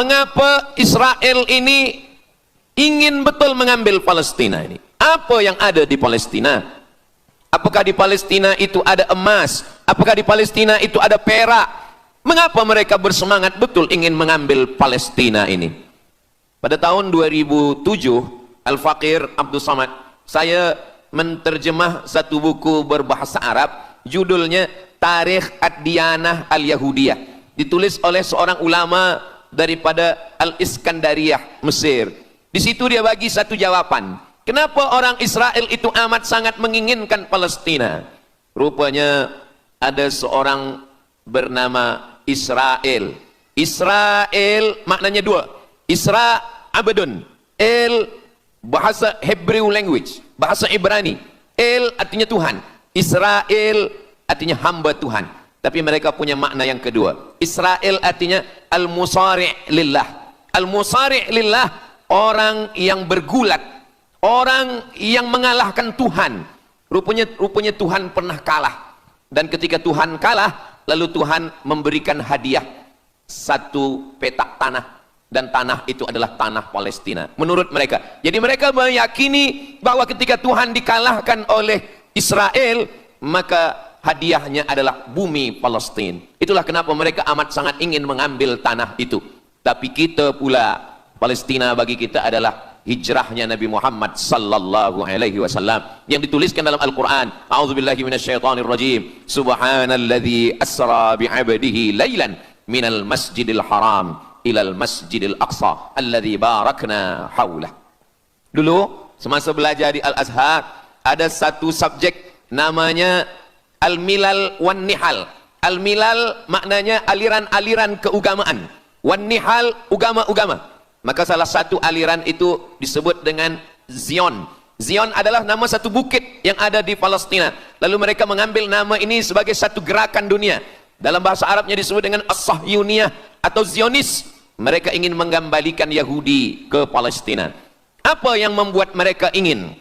Mengapa Israel ini ingin betul mengambil Palestina ini? Apa yang ada di Palestina? Apakah di Palestina itu ada emas? Apakah di Palestina itu ada perak? Mengapa mereka bersemangat betul ingin mengambil Palestina ini? Pada tahun 2007, Al-Faqir Abdul Samad, saya menterjemah satu buku berbahasa Arab, judulnya Tarikh Ad-Diyanah Al-Yahudiyah, ditulis oleh seorang ulama daripada Al-Iskandariyah, Mesir. Di situ dia bagi satu jawaban. Kenapa orang Israel itu amat sangat menginginkan Palestina? Rupanya ada seorang bernama Israel. Israel maknanya dua. Isra abdun. El bahasa Hebrew language, bahasa Ibrani. El artinya Tuhan. Israel artinya hamba Tuhan. Tapi mereka punya makna yang kedua. Israel artinya al-musari' lillah. Al-musari' lillah, orang yang bergulat, orang yang mengalahkan Tuhan. Rupanya Tuhan pernah kalah. Dan ketika Tuhan kalah, lalu Tuhan memberikan hadiah satu petak tanah, dan tanah itu adalah tanah Palestina menurut mereka. Jadi mereka meyakini bahwa ketika Tuhan dikalahkan oleh Israel, maka hadiahnya adalah bumi Palestina. Itulah kenapa mereka amat sangat ingin mengambil tanah itu. Tapi kita pula, Palestina bagi kita adalah hijrahnya Nabi Muhammad sallallahu alaihi wasallam yang dituliskan dalam Al-Qur'an. A'udzubillahi minasyaitonir rajim. Subhanalladzi asra bi'abdihi lailan minal masjidil haram ilal masjidil aqsa alladzi barakna haulah. Dulu semasa belajar di Al-Azhar ada satu subjek namanya Al-Milal wan Nihal. Al-Milal maknanya aliran-aliran keagamaan, wan Nihal agama-agama. Maka salah satu aliran itu disebut dengan Zion. Zion adalah nama satu bukit yang ada di Palestina. Lalu mereka mengambil nama ini sebagai satu gerakan dunia. Dalam bahasa Arabnya disebut dengan As-Sahyuniyah atau Zionis. Mereka ingin mengembalikan Yahudi ke Palestina. Apa yang membuat mereka ingin?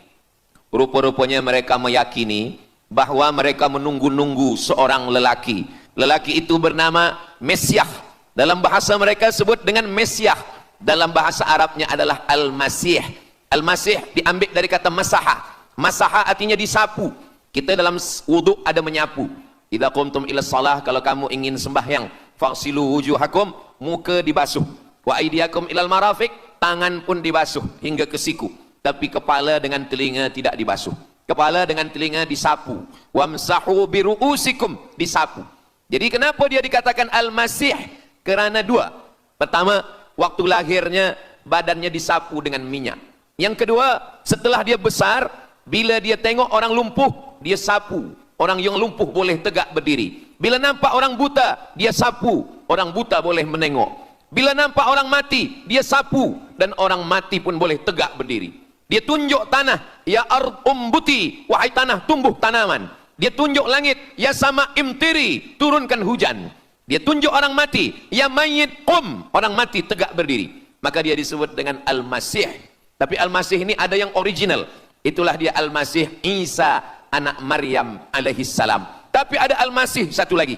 Rupa-rupanya mereka meyakini bahwa mereka menunggu-nunggu seorang lelaki. Lelaki itu bernama Mesiah. Dalam bahasa mereka sebut dengan Mesiah. Dalam bahasa Arabnya adalah Al-Masih. Al-Masih diambil dari kata masaha. Masaha artinya disapu. Kita dalam wudhu ada menyapu. Idza qumtum ila shalah, kalau kamu ingin sembahyang, faghsilu wujuhakum, muka dibasuh. Wa aydiyakum ilal marafiq, tangan pun dibasuh hingga ke siku. Tapi kepala dengan telinga tidak dibasuh. Kepala dengan telinga disapu. Wamsahu biru'usikum, disapu. Jadi kenapa dia dikatakan Al-Masih? Kerana dua. Pertama, waktu lahirnya badannya disapu dengan minyak. Yang kedua, setelah dia besar, bila dia tengok orang lumpuh, dia sapu. Orang yang lumpuh boleh tegak berdiri. Bila nampak orang buta, dia sapu. Orang buta boleh menengok. Bila nampak orang mati, dia sapu. Dan orang mati pun boleh tegak berdiri. Dia tunjuk tanah, ya ard umbuti, wahai tanah tumbuh tanaman. Dia tunjuk langit, ya sama imtiri, turunkan hujan. Dia tunjuk orang mati, ya mayyit qum, orang mati tegak berdiri. Maka dia disebut dengan Al-Masih. Tapi Al-Masih ini ada yang original. Itulah dia Al-Masih Isa anak Maryam alaihi salam. Tapi ada Al-Masih satu lagi,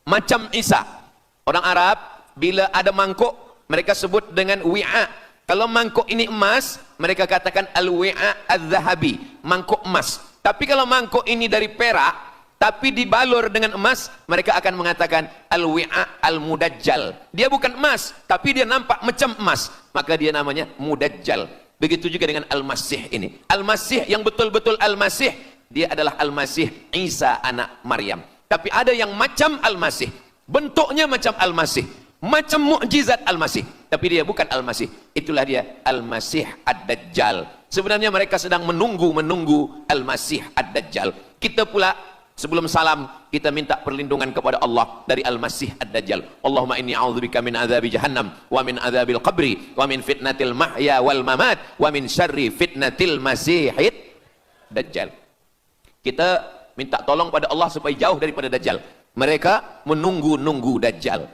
macam Isa. Orang Arab bila ada mangkuk, mereka sebut dengan wi'a. Kalau mangkuk ini emas, mereka katakan al-wi'a al-zahabi, mangkuk emas. Tapi kalau mangkuk ini dari perak, tapi dibalur dengan emas, mereka akan mengatakan al-wi'a al-mudajjal. Dia bukan emas, tapi dia nampak macam emas, maka dia namanya mudajjal. Begitu juga dengan Al-Masih ini. Al-Masih yang betul-betul Al-Masih, dia adalah Al-Masih Isa anak Maryam. Tapi ada yang macam Al-Masih, bentuknya macam Al-Masih, macam mukjizat Al-Masih, tapi dia bukan Al-Masih. Itulah dia Al-Masih Ad-Dajjal. Sebenarnya mereka sedang menunggu Al-Masih Ad-Dajjal. Kita pula sebelum salam, kita minta perlindungan kepada Allah dari Al-Masih Ad-Dajjal. Allahumma inni a'udzubika min adzabi jahannam wa min adzabil qabri wa min fitnatil mahya wal mamat wa min syarri fitnatil masihid Dajjal. Kita minta tolong pada Allah supaya jauh daripada Dajjal. Mereka menunggu-nunggu Dajjal.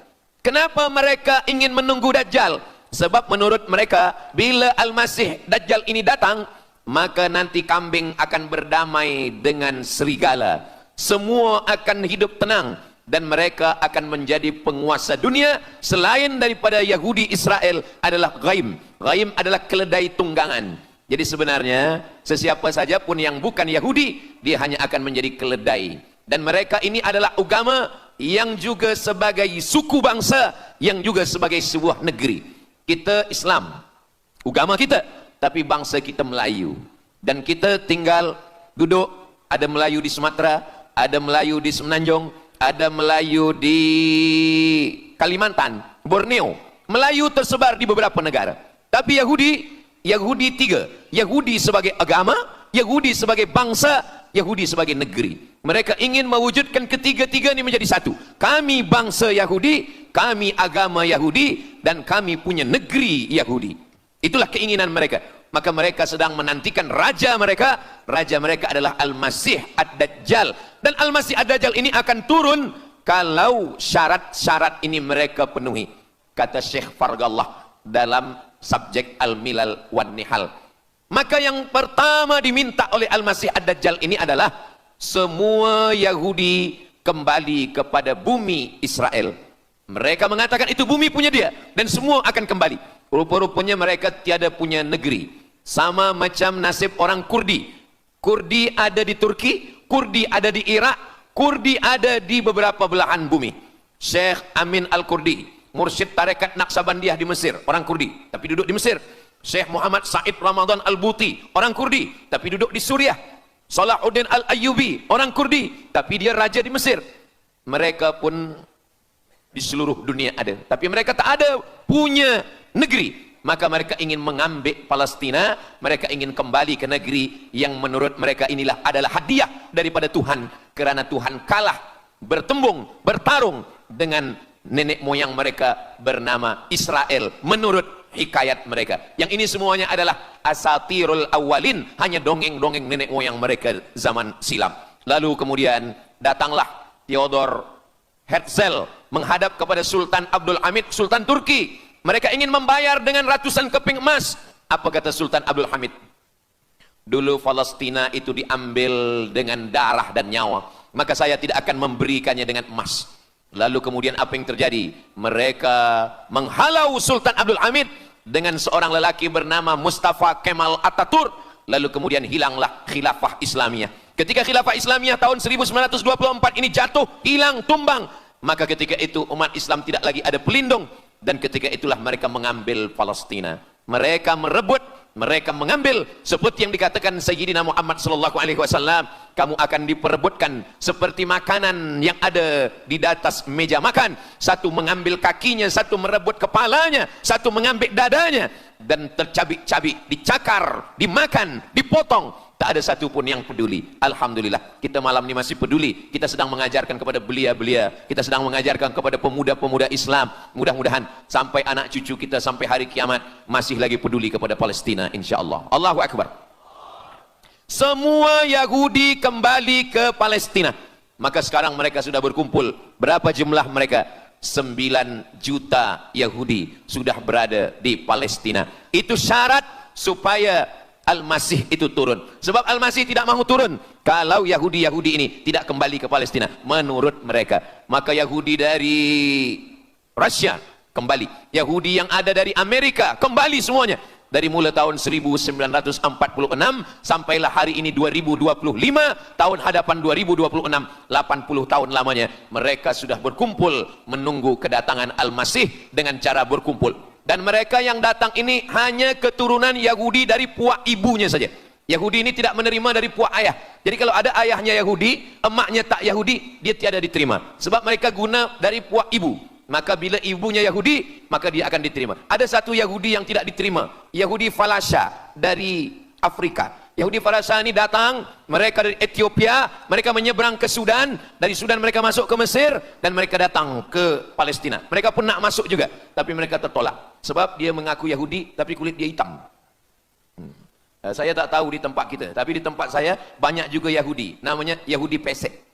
Kenapa mereka ingin menunggu Dajjal? Sebab menurut mereka, bila Al-Masih Dajjal ini datang, maka nanti kambing akan berdamai dengan serigala. Semua akan hidup tenang. dan mereka akan menjadi penguasa dunia. Selain daripada Yahudi Israel adalah ghaim. Ghaim adalah keledai tunggangan. Jadi sebenarnya sesiapa saja pun yang bukan Yahudi, dia hanya akan menjadi keledai. Dan mereka ini adalah agama yang juga sebagai suku bangsa, yang juga sebagai sebuah negeri. Kita Islam, agama kita, tapi bangsa kita Melayu. Dan kita tinggal duduk, ada Melayu di Sumatera, ada Melayu di Semenanjung, ada Melayu di Kalimantan, Borneo. Melayu tersebar di beberapa negara. Tapi Yahudi tiga. Yahudi sebagai agama, Yahudi sebagai bangsa, Yahudi sebagai negeri. Mereka ingin mewujudkan ketiga-tiga ini menjadi satu. Kami bangsa Yahudi, kami agama Yahudi, dan kami punya negeri Yahudi. Itulah keinginan mereka. Maka mereka sedang menantikan raja mereka. Raja mereka adalah Al-Masih Ad-Dajjal. Dan Al-Masih Ad-Dajjal ini akan turun kalau syarat-syarat ini mereka penuhi. Kata Syekh Fargallah dalam subjek Al-Milal wan Nihal. Maka yang pertama diminta oleh Al-Masih Ad-Dajjal ini adalah semua Yahudi kembali kepada bumi Israel. Mereka mengatakan itu bumi punya dia dan semua akan kembali. Rupa-rupanya mereka tiada punya negeri. Sama macam nasib orang Kurdi. Kurdi ada di Turki, Kurdi ada di Irak, Kurdi ada di beberapa belahan bumi. Syekh Amin Al-Kurdi, mursyid tarekat Naqsabandiyah di Mesir, orang Kurdi, tapi duduk di Mesir. Syekh Muhammad Said Ramadan Al-Buti, orang Kurdi, tapi duduk di Suriah. Salahuddin Al-Ayyubi, orang Kurdi, tapi dia raja di Mesir. Mereka pun di seluruh dunia ada, tapi mereka tak ada punya negeri. Maka mereka ingin mengambil Palestina, mereka ingin kembali ke negeri yang menurut mereka inilah adalah hadiah daripada Tuhan, kerana Tuhan kalah bertarung dengan nenek moyang mereka bernama Israel menurut hikayat mereka. Yang ini semuanya adalah asatirul awalin, hanya dongeng-dongeng nenek moyang mereka zaman silam. Lalu kemudian datanglah Theodor Herzl menghadap kepada Sultan Abdul Hamid, Sultan Turki. Mereka ingin membayar dengan ratusan keping emas. Apa kata Sultan Abdul Hamid? Dulu Palestina itu diambil dengan darah dan nyawa, maka saya tidak akan memberikannya dengan emas. Lalu kemudian apa yang terjadi? Mereka menghalau Sultan Abdul Hamid dengan seorang lelaki bernama Mustafa Kemal Ataturk. Lalu kemudian hilanglah khilafah Islamiyah. Ketika khilafah Islamiyah tahun 1924 ini jatuh, hilang, tumbang, maka ketika itu umat Islam tidak lagi ada pelindung. Dan ketika itulah mereka mengambil Palestina. Mereka merebut, mereka mengambil, seperti yang dikatakan Sayyidina Muhammad sallallahu alaihi wasallam, kamu akan diperebutkan seperti makanan yang ada di atas meja makan. Satu mengambil kakinya, satu merebut kepalanya, satu mengambil dadanya, dan tercabik-cabik, dicakar, dimakan, dipotong. Tak ada satu pun yang peduli. Alhamdulillah, kita malam ini masih peduli. Kita sedang mengajarkan kepada belia-belia, kita sedang mengajarkan kepada pemuda-pemuda Islam. Mudah-mudahan sampai anak cucu kita sampai hari kiamat masih lagi peduli kepada Palestina, insya-Allah. Allahu Akbar. Semua Yahudi kembali ke Palestina. Maka sekarang mereka sudah berkumpul. Berapa jumlah mereka? 9 juta Yahudi sudah berada di Palestina. Itu syarat supaya Al-Masih itu turun. Sebab Al-Masih tidak mahu turun kalau Yahudi-Yahudi ini tidak kembali ke Palestina menurut mereka. Maka Yahudi dari Rusia kembali, Yahudi yang ada dari Amerika kembali semuanya. Dari mulai tahun 1946 sampailah hari ini 2025, tahun hadapan 2026, 80 tahun lamanya mereka sudah berkumpul menunggu kedatangan Al-Masih dengan cara berkumpul. Dan mereka yang datang ini hanya keturunan Yahudi dari puak ibunya saja. Yahudi ini tidak menerima dari puak ayah. Jadi kalau ada ayahnya Yahudi, emaknya tak Yahudi, dia tiada diterima. Sebab mereka guna dari puak ibu. Maka bila ibunya Yahudi, maka dia akan diterima. Ada satu Yahudi yang tidak diterima, Yahudi Falasha dari Afrika. Yahudi Falasha ini datang, mereka dari Ethiopia, mereka menyeberang ke Sudan, dari Sudan mereka masuk ke Mesir, dan mereka datang ke Palestina. Mereka pun nak masuk juga, tapi mereka tertolak. Sebab dia mengaku Yahudi, tapi kulit dia hitam. Saya tak tahu di tempat kita, tapi di tempat saya banyak juga Yahudi, namanya Yahudi pesek.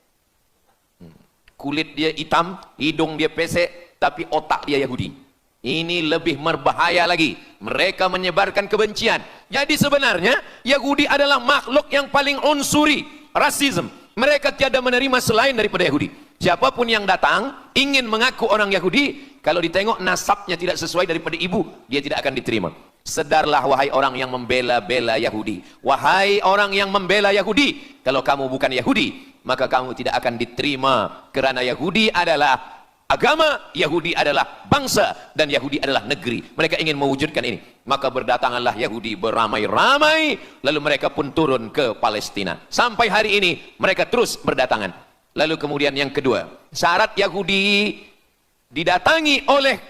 Kulit dia hitam, hidung dia pesek, tapi otak dia Yahudi. Ini lebih berbahaya lagi. Mereka menyebarkan kebencian. Jadi sebenarnya Yahudi adalah makhluk yang paling unsuri, rasisme. Mereka tiada menerima selain daripada Yahudi. Siapapun yang datang ingin mengaku orang Yahudi, kalau ditengok nasabnya tidak sesuai daripada ibu, dia tidak akan diterima. Sedarlah wahai orang yang membela-bela Yahudi. Wahai orang yang membela Yahudi, kalau kamu bukan Yahudi, maka kamu tidak akan diterima, kerana Yahudi adalah agama, Yahudi adalah bangsa, dan Yahudi adalah negeri. Mereka ingin mewujudkan ini. Maka berdatanganlah Yahudi beramai-ramai, lalu mereka pun turun ke Palestina. Sampai hari ini mereka terus berdatangan. Lalu kemudian yang kedua, syarat Yahudi didatangi oleh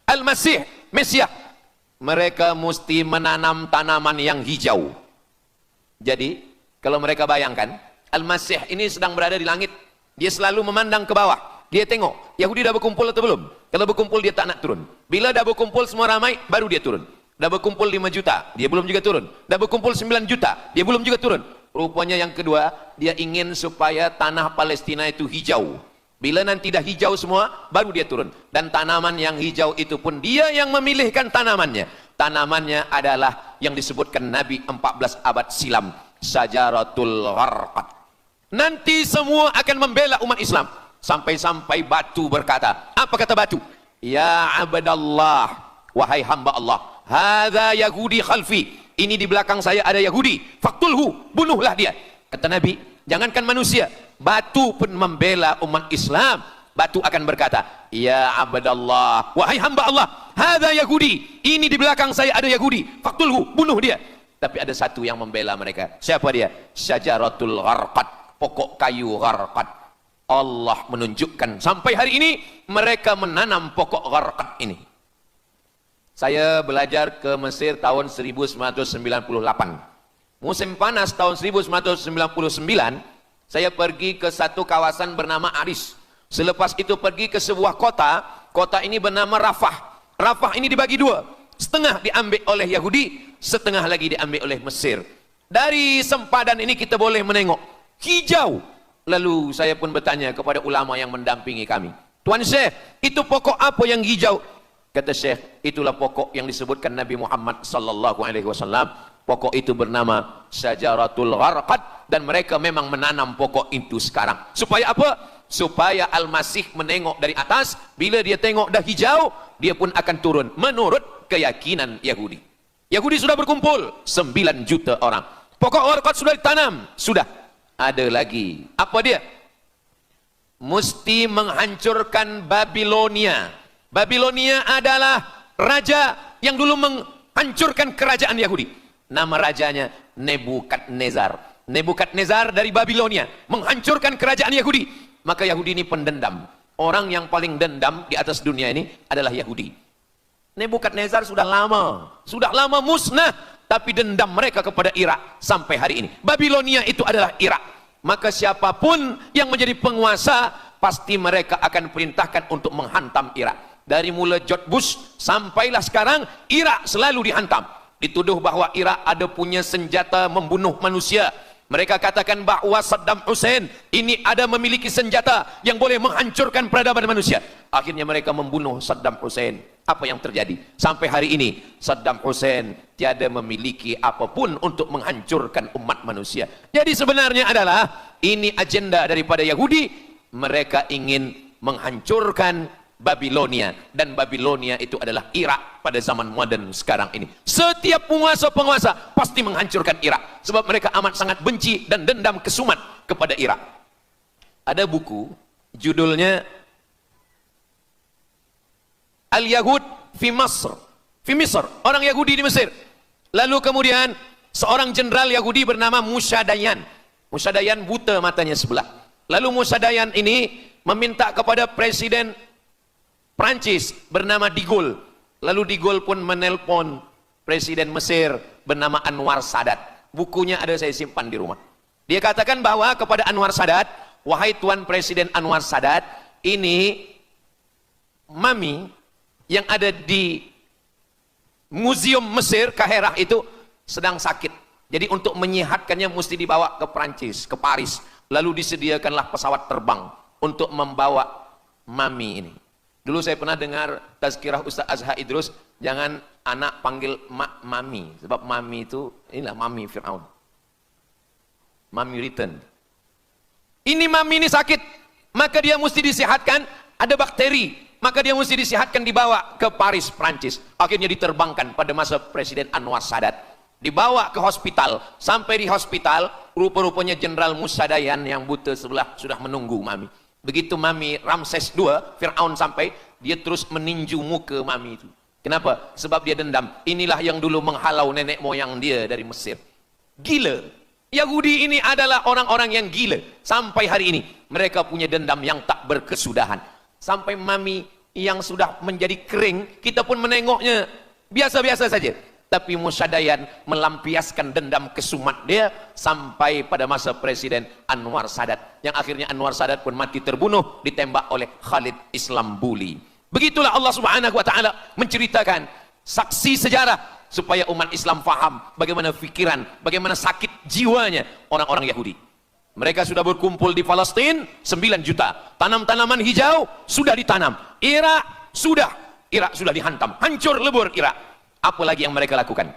Al-Masih, Mesias, mereka mesti menanam tanaman yang hijau. Jadi kalau mereka bayangkan, Al-Masih ini sedang berada di langit, dia selalu memandang ke bawah, dia tengok Yahudi dah berkumpul atau belum. Kalau berkumpul dia tak nak turun. Bila dah berkumpul semua ramai, baru dia turun. Dah berkumpul 5 juta, dia belum juga turun. Dah berkumpul 9 juta, dia belum juga turun. Rupanya yang kedua, dia ingin supaya tanah Palestina itu hijau. Bila nanti dah hijau semua, baru dia turun. Dan tanaman yang hijau itu pun dia yang memilihkan tanamannya. Tanamannya adalah yang disebutkan Nabi 14 abad silam, Syajaratul Gharqad. Nanti semua akan membela umat Islam. Sampai-sampai batu berkata, apa kata batu? Ya abdallah, wahai hamba Allah, hadza Yahudi khalfi, ini di belakang saya ada Yahudi, faktulhu, bunuhlah dia. Kata Nabi, jangankan manusia, batu pun membela umat Islam. Batu akan berkata, ya abdallah, wahai hamba Allah, hadza Yahudi, ini di belakang saya ada Yahudi, faktulhu, bunuh dia. Tapi ada satu yang membela mereka. Siapa dia? Syajaratul Gharqad, pokok kayu Gharqad. Allah menunjukkan sampai hari ini mereka menanam pokok Gharqad ini. Saya belajar ke Mesir tahun 1998. Musim panas tahun 1999, saya pergi ke satu kawasan bernama Aris. Selepas itu pergi ke sebuah kota, kota ini bernama Rafah. Rafah ini dibagi dua, setengah diambil oleh Yahudi, setengah lagi diambil oleh Mesir. Dari sempadan ini kita boleh menengok hijau. Lalu saya pun bertanya kepada ulama yang mendampingi kami, Tuan Syekh, itu pokok apa yang hijau? Kata Syekh, itulah pokok yang disebutkan Nabi Muhammad sallallahu alaihi wasallam. Pokok itu bernama Syajaratul Gharqad, dan mereka memang menanam pokok itu sekarang. Supaya apa? Supaya Al-Masih menengok dari atas, bila dia tengok dah hijau, dia pun akan turun menurut keyakinan Yahudi. Yahudi sudah berkumpul 9 juta orang. Pokok Gharqad sudah ditanam, sudah. Ada lagi. Apa dia? Mesti menghancurkan Babilonia. Babilonia adalah raja yang dulu menghancurkan kerajaan Yahudi. Nama rajanya Nebukadnezar. Nebukadnezar dari Babilonia menghancurkan kerajaan Yahudi. Maka Yahudi ini pendendam. Orang yang paling dendam di atas dunia ini adalah Yahudi. Nebukadnezar sudah lama musnah, tapi dendam mereka kepada Irak sampai hari ini. Babilonia itu adalah Irak. Maka siapapun yang menjadi penguasa, pasti mereka akan perintahkan untuk menghantam Irak. Dari mula George Bush sampailah sekarang, Irak selalu dihantam. Dituduh bahwa Irak ada punya senjata membunuh manusia. Mereka katakan bahwa Saddam Hussein ini ada memiliki senjata yang boleh menghancurkan peradaban manusia. Akhirnya mereka membunuh Saddam Hussein. Apa yang terjadi? Sampai hari ini Saddam Hussein tiada memiliki apapun untuk menghancurkan umat manusia. Jadi sebenarnya adalah ini agenda daripada Yahudi. Mereka ingin menghancurkan Babilonia, dan Babilonia itu adalah Irak pada zaman modern sekarang ini. Setiap penguasa-penguasa pasti menghancurkan Irak, sebab mereka amat sangat benci dan dendam kesumat kepada Irak. Ada buku judulnya Al-Yahud fi Masr, orang Yahudi di Mesir. Lalu kemudian seorang jenderal Yahudi bernama Musa Dayan. Musa Dayan buta matanya sebelah. Lalu Musa Dayan ini meminta kepada Presiden Prancis bernama De Gaulle. Lalu De Gaulle pun menelpon Presiden Mesir bernama Anwar Sadat. Bukunya ada, saya simpan di rumah. Dia katakan bahwa kepada Anwar Sadat, wahai Tuan Presiden Anwar Sadat, ini mami yang ada di Museum Mesir Kaherah itu sedang sakit. Jadi untuk menyehatkannya mesti dibawa ke Prancis, ke Paris. Lalu disediakanlah pesawat terbang untuk membawa mami ini. Dulu saya pernah dengar tazkirah Ustaz Azhar Idrus, jangan anak panggil mak mami, sebab mami itu inilah mami Fir'aun. Mami return. Ini mami ini sakit. maka dia mesti disehatkan, ada bakteri, maka dia mesti disehatkan, dibawa ke Paris, Prancis. Akhirnya diterbangkan pada masa Presiden Anwar Sadat, dibawa ke hospital. Sampai di hospital, rupa-rupanya Jenderal Musa Dayan yang buta sebelah sudah menunggu Mami. Begitu Mami Ramses II, Fir'aun sampai, dia terus meninju muka Mami itu. Kenapa? Sebab dia dendam. Inilah yang dulu menghalau nenek moyang dia dari Mesir. Gila. Yahudi ini adalah orang-orang yang gila. Sampai hari ini mereka punya dendam yang tak berkesudahan. Sampai Mami yang sudah menjadi kering, kita pun menengoknya biasa-biasa saja. Tapi Musa Dayan melampiaskan dendam kesumat dia sampai pada masa Presiden Anwar Sadat, yang akhirnya Anwar Sadat pun mati terbunuh ditembak oleh Khalid Islambuli. Begitulah Allah Subhanahu wa taala menceritakan saksi sejarah supaya umat Islam faham bagaimana pikiran, bagaimana sakit jiwanya orang-orang Yahudi. Mereka sudah berkumpul di Palestina 9 juta. Tanam-tanaman hijau sudah ditanam. Irak sudah dihantam. Hancur lebur Irak. Apa lagi yang mereka lakukan?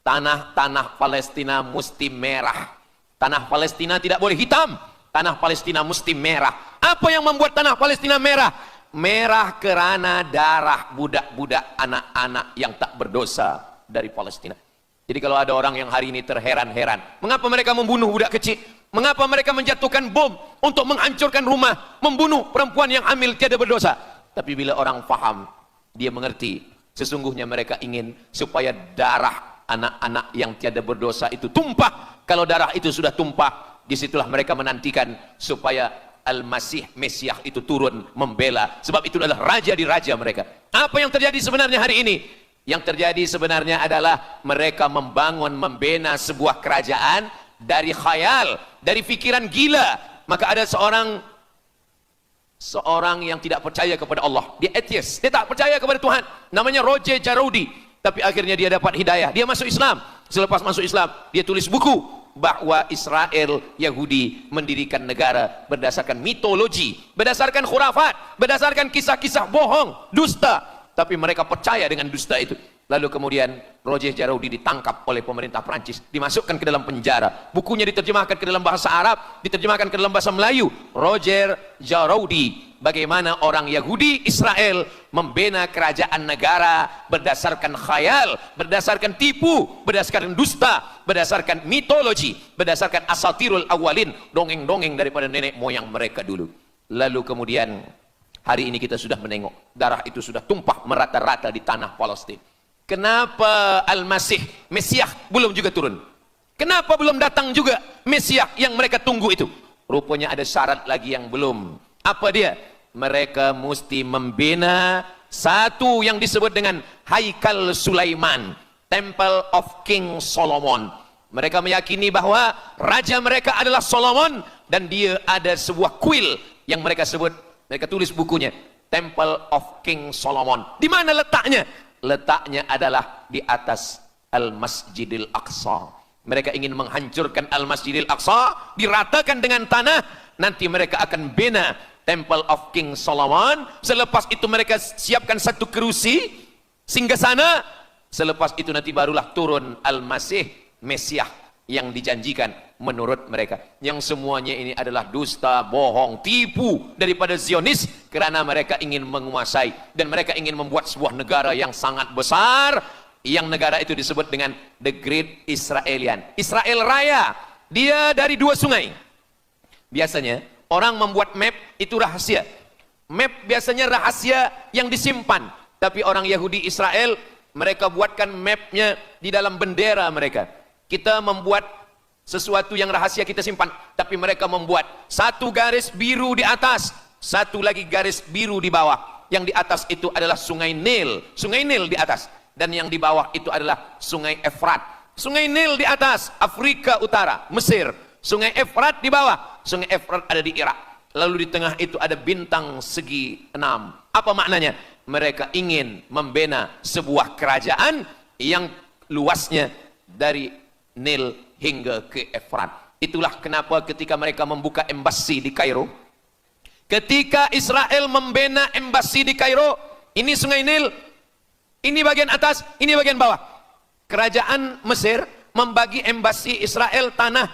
Tanah Palestina mesti merah. Tanah Palestina tidak boleh hitam. Tanah Palestina mesti merah. Apa yang membuat tanah Palestina merah? Merah kerana darah budak-budak, anak-anak yang tak berdosa dari Palestina. Jadi kalau ada orang yang hari ini terheran-heran, mengapa mereka membunuh budak kecil? Mengapa mereka menjatuhkan bom untuk menghancurkan rumah, membunuh perempuan yang hamil tiada berdosa? Tapi bila orang faham, dia mengerti, sesungguhnya mereka ingin supaya darah anak-anak yang tiada berdosa itu tumpah. Kalau darah itu sudah tumpah, disitulah mereka menantikan supaya Al-Masih, Mesiah itu turun membela. Sebab itu adalah raja di raja mereka. Apa yang terjadi sebenarnya hari ini? Yang terjadi sebenarnya adalah mereka membangun, membina sebuah kerajaan dari khayal, dari pikiran gila. Maka ada seorang yang tidak percaya kepada Allah. Dia atheist, dia tak percaya kepada Tuhan. Namanya Roger Jaroudi. Tapi akhirnya dia dapat hidayah. Dia masuk Islam. Selepas masuk Islam, dia tulis buku bahwa Israel, Yahudi mendirikan negara berdasarkan mitologi, berdasarkan khurafat, berdasarkan kisah-kisah bohong, dusta. Tapi mereka percaya dengan dusta itu. Lalu kemudian Roger Jaroudi ditangkap oleh pemerintah Prancis, dimasukkan ke dalam penjara. Bukunya diterjemahkan ke dalam bahasa Arab, diterjemahkan ke dalam bahasa Melayu. Roger Jaroudi, bagaimana orang Yahudi Israel membina kerajaan negara berdasarkan khayal, berdasarkan tipu, berdasarkan dusta, berdasarkan mitologi, berdasarkan asatirul awalin, dongeng-dongeng daripada nenek moyang mereka dulu. Lalu kemudian hari ini kita sudah menengok darah itu sudah tumpah merata-rata di tanah Palestina. Kenapa Al-Masih, Mesiah belum juga turun? Kenapa belum datang juga Mesiah yang mereka tunggu itu? Rupanya ada syarat lagi yang belum. Apa dia? Mereka mesti membina satu yang disebut dengan Haikal Sulaiman, Temple of King Solomon. Mereka meyakini bahwa raja mereka adalah Solomon, dan dia ada sebuah kuil yang mereka sebut, mereka tulis bukunya, Temple of King Solomon. Di mana letaknya? Letaknya adalah di atas Al-Masjidil Aqsa. Mereka ingin menghancurkan Al-Masjidil Aqsa, diratakan dengan tanah. Nanti mereka akan bina Temple of King Solomon. Selepas itu mereka siapkan satu kerusi singgasana. Selepas itu nanti barulah turun Al-Masih, Mesiah yang dijanjikan menurut mereka. Yang semuanya ini adalah dusta, bohong, tipu daripada Zionis, kerana mereka ingin menguasai dan mereka ingin membuat sebuah negara yang sangat besar, yang negara itu disebut dengan The Great Israelian, Israel Raya. Dia dari 2 sungai. Biasanya orang membuat map itu rahasia. Map biasanya rahasia yang disimpan. Tapi orang Yahudi Israel, mereka buatkan mapnya di dalam bendera mereka. Kita membuat sesuatu yang rahasia kita simpan, tapi mereka membuat satu garis biru di atas, satu lagi garis biru di bawah. Yang di atas itu adalah Sungai Nil, Sungai Nil di atas, dan yang di bawah itu adalah Sungai Efrat. Sungai Nil di atas, Afrika Utara, Mesir. Sungai Efrat di bawah, Sungai Efrat ada di Irak. Lalu di tengah itu ada bintang segi 6. Apa maknanya? Mereka ingin membina sebuah kerajaan yang luasnya dari Nil hingga ke Efrat. Itulah kenapa ketika mereka membuka embasi di Kairo, ketika Israel membina embasi di Kairo, ini Sungai Nil, ini bagian atas, ini bagian bawah. Kerajaan Mesir membagi embasi Israel tanah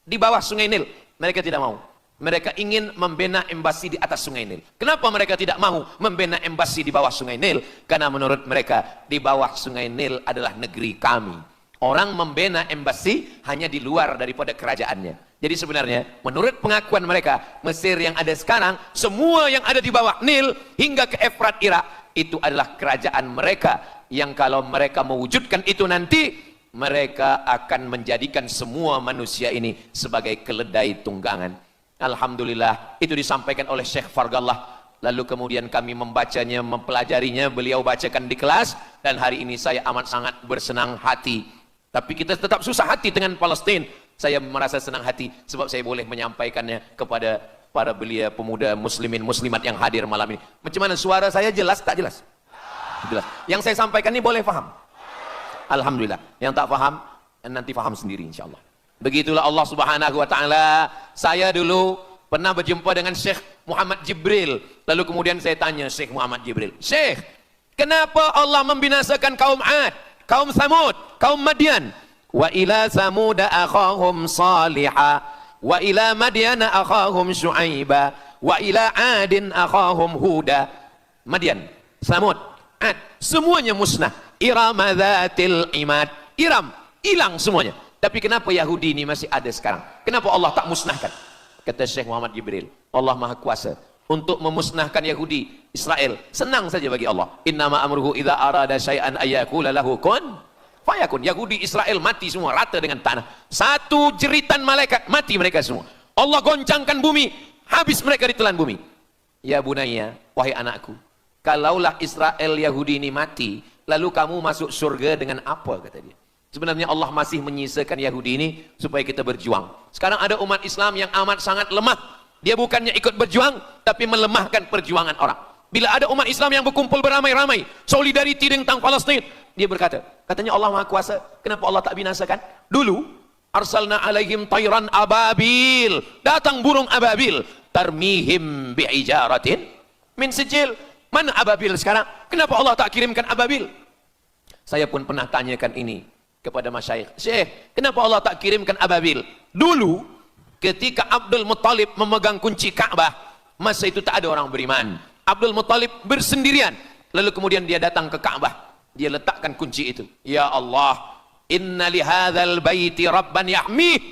di bawah Sungai Nil. Mereka tidak mau. Mereka ingin membina embasi di atas Sungai Nil. Kenapa mereka tidak mau membina embasi di bawah Sungai Nil? Karena menurut mereka di bawah Sungai Nil adalah negeri kami. Orang membina embasi hanya di luar daripada kerajaannya. Jadi sebenarnya menurut pengakuan mereka, Mesir yang ada sekarang, semua yang ada di bawah Nil hingga ke Efrat Irak, itu adalah kerajaan mereka. Yang kalau mereka mewujudkan itu nanti, mereka akan menjadikan semua manusia ini sebagai keledai tunggangan. Alhamdulillah, itu disampaikan oleh Syekh Fargallah. Lalu kemudian kami membacanya, mempelajarinya, beliau bacakan di kelas, dan hari ini saya amat sangat bersenang hati. Tapi kita tetap susah hati dengan Palestina. Saya merasa senang hati sebab saya boleh menyampaikannya kepada para belia pemuda muslimin muslimat yang hadir malam ini. Macam mana suara saya, jelas tak jelas? Jelas. Yang saya sampaikan ini boleh faham? Alhamdulillah. Yang tak faham, nanti faham sendiri insyaAllah. Begitulah Allah Subhanahu wa ta'ala. Saya dulu pernah berjumpa dengan Syekh Muhammad Jibril. Lalu kemudian saya tanya Syekh Muhammad Jibril, Syekh, kenapa Allah membinasakan kaum Ad, kaum Samud, kaum Madian? Wa ila Samuda akhahum Salihah, wa ila Madiana akhahum Syuaiba, wa ila Adin akhahum Huda. Madian, Samud, Ad, semuanya musnah. Iram dzatil imad. Iram, hilang semuanya. Tapi kenapa Yahudi ini masih ada sekarang? Kenapa Allah tak musnahkan? Kata Syekh Muhammad Jibril, Allah Maha Kuasa untuk memusnahkan Yahudi, Israel. Senang saja bagi Allah. Innama amruhu idza arada syai'an ayyakula lahu kun fayakun. Yahudi Israel mati semua rata dengan tanah. Satu jeritan malaikat mati mereka semua. Allah goncangkan bumi, habis mereka ditelan bumi. Ya bunayya, wahai anakku, kalaulah Israel Yahudi ini mati, lalu kamu masuk surga dengan apa, kata dia. Sebenarnya Allah masih menyisakan Yahudi ini supaya kita berjuang. Sekarang ada umat Islam yang amat sangat lemah. Dia bukannya ikut berjuang, tapi melemahkan perjuangan orang. Bila ada umat Islam yang berkumpul beramai-ramai, solidariti tentang Palestina, dia berkata, katanya Allah Maha Kuasa, kenapa Allah tak binasakan? Dulu, arsalna alaihim tayran ababil, datang burung ababil, tarmihim bi'ijaratin min sijil. Mana ababil sekarang? Kenapa Allah tak kirimkan ababil? Saya pun pernah tanyakan ini kepada masyayikh, Syekh, kenapa Allah tak kirimkan ababil? Dulu ketika Abdul Muttalib memegang kunci Ka'bah, masa itu tak ada orang beriman. Abdul Muttalib bersendirian, lalu kemudian dia datang ke Ka'bah, dia letakkan kunci itu. Ya Allah, inna lihadzal baiti rabban yahmih.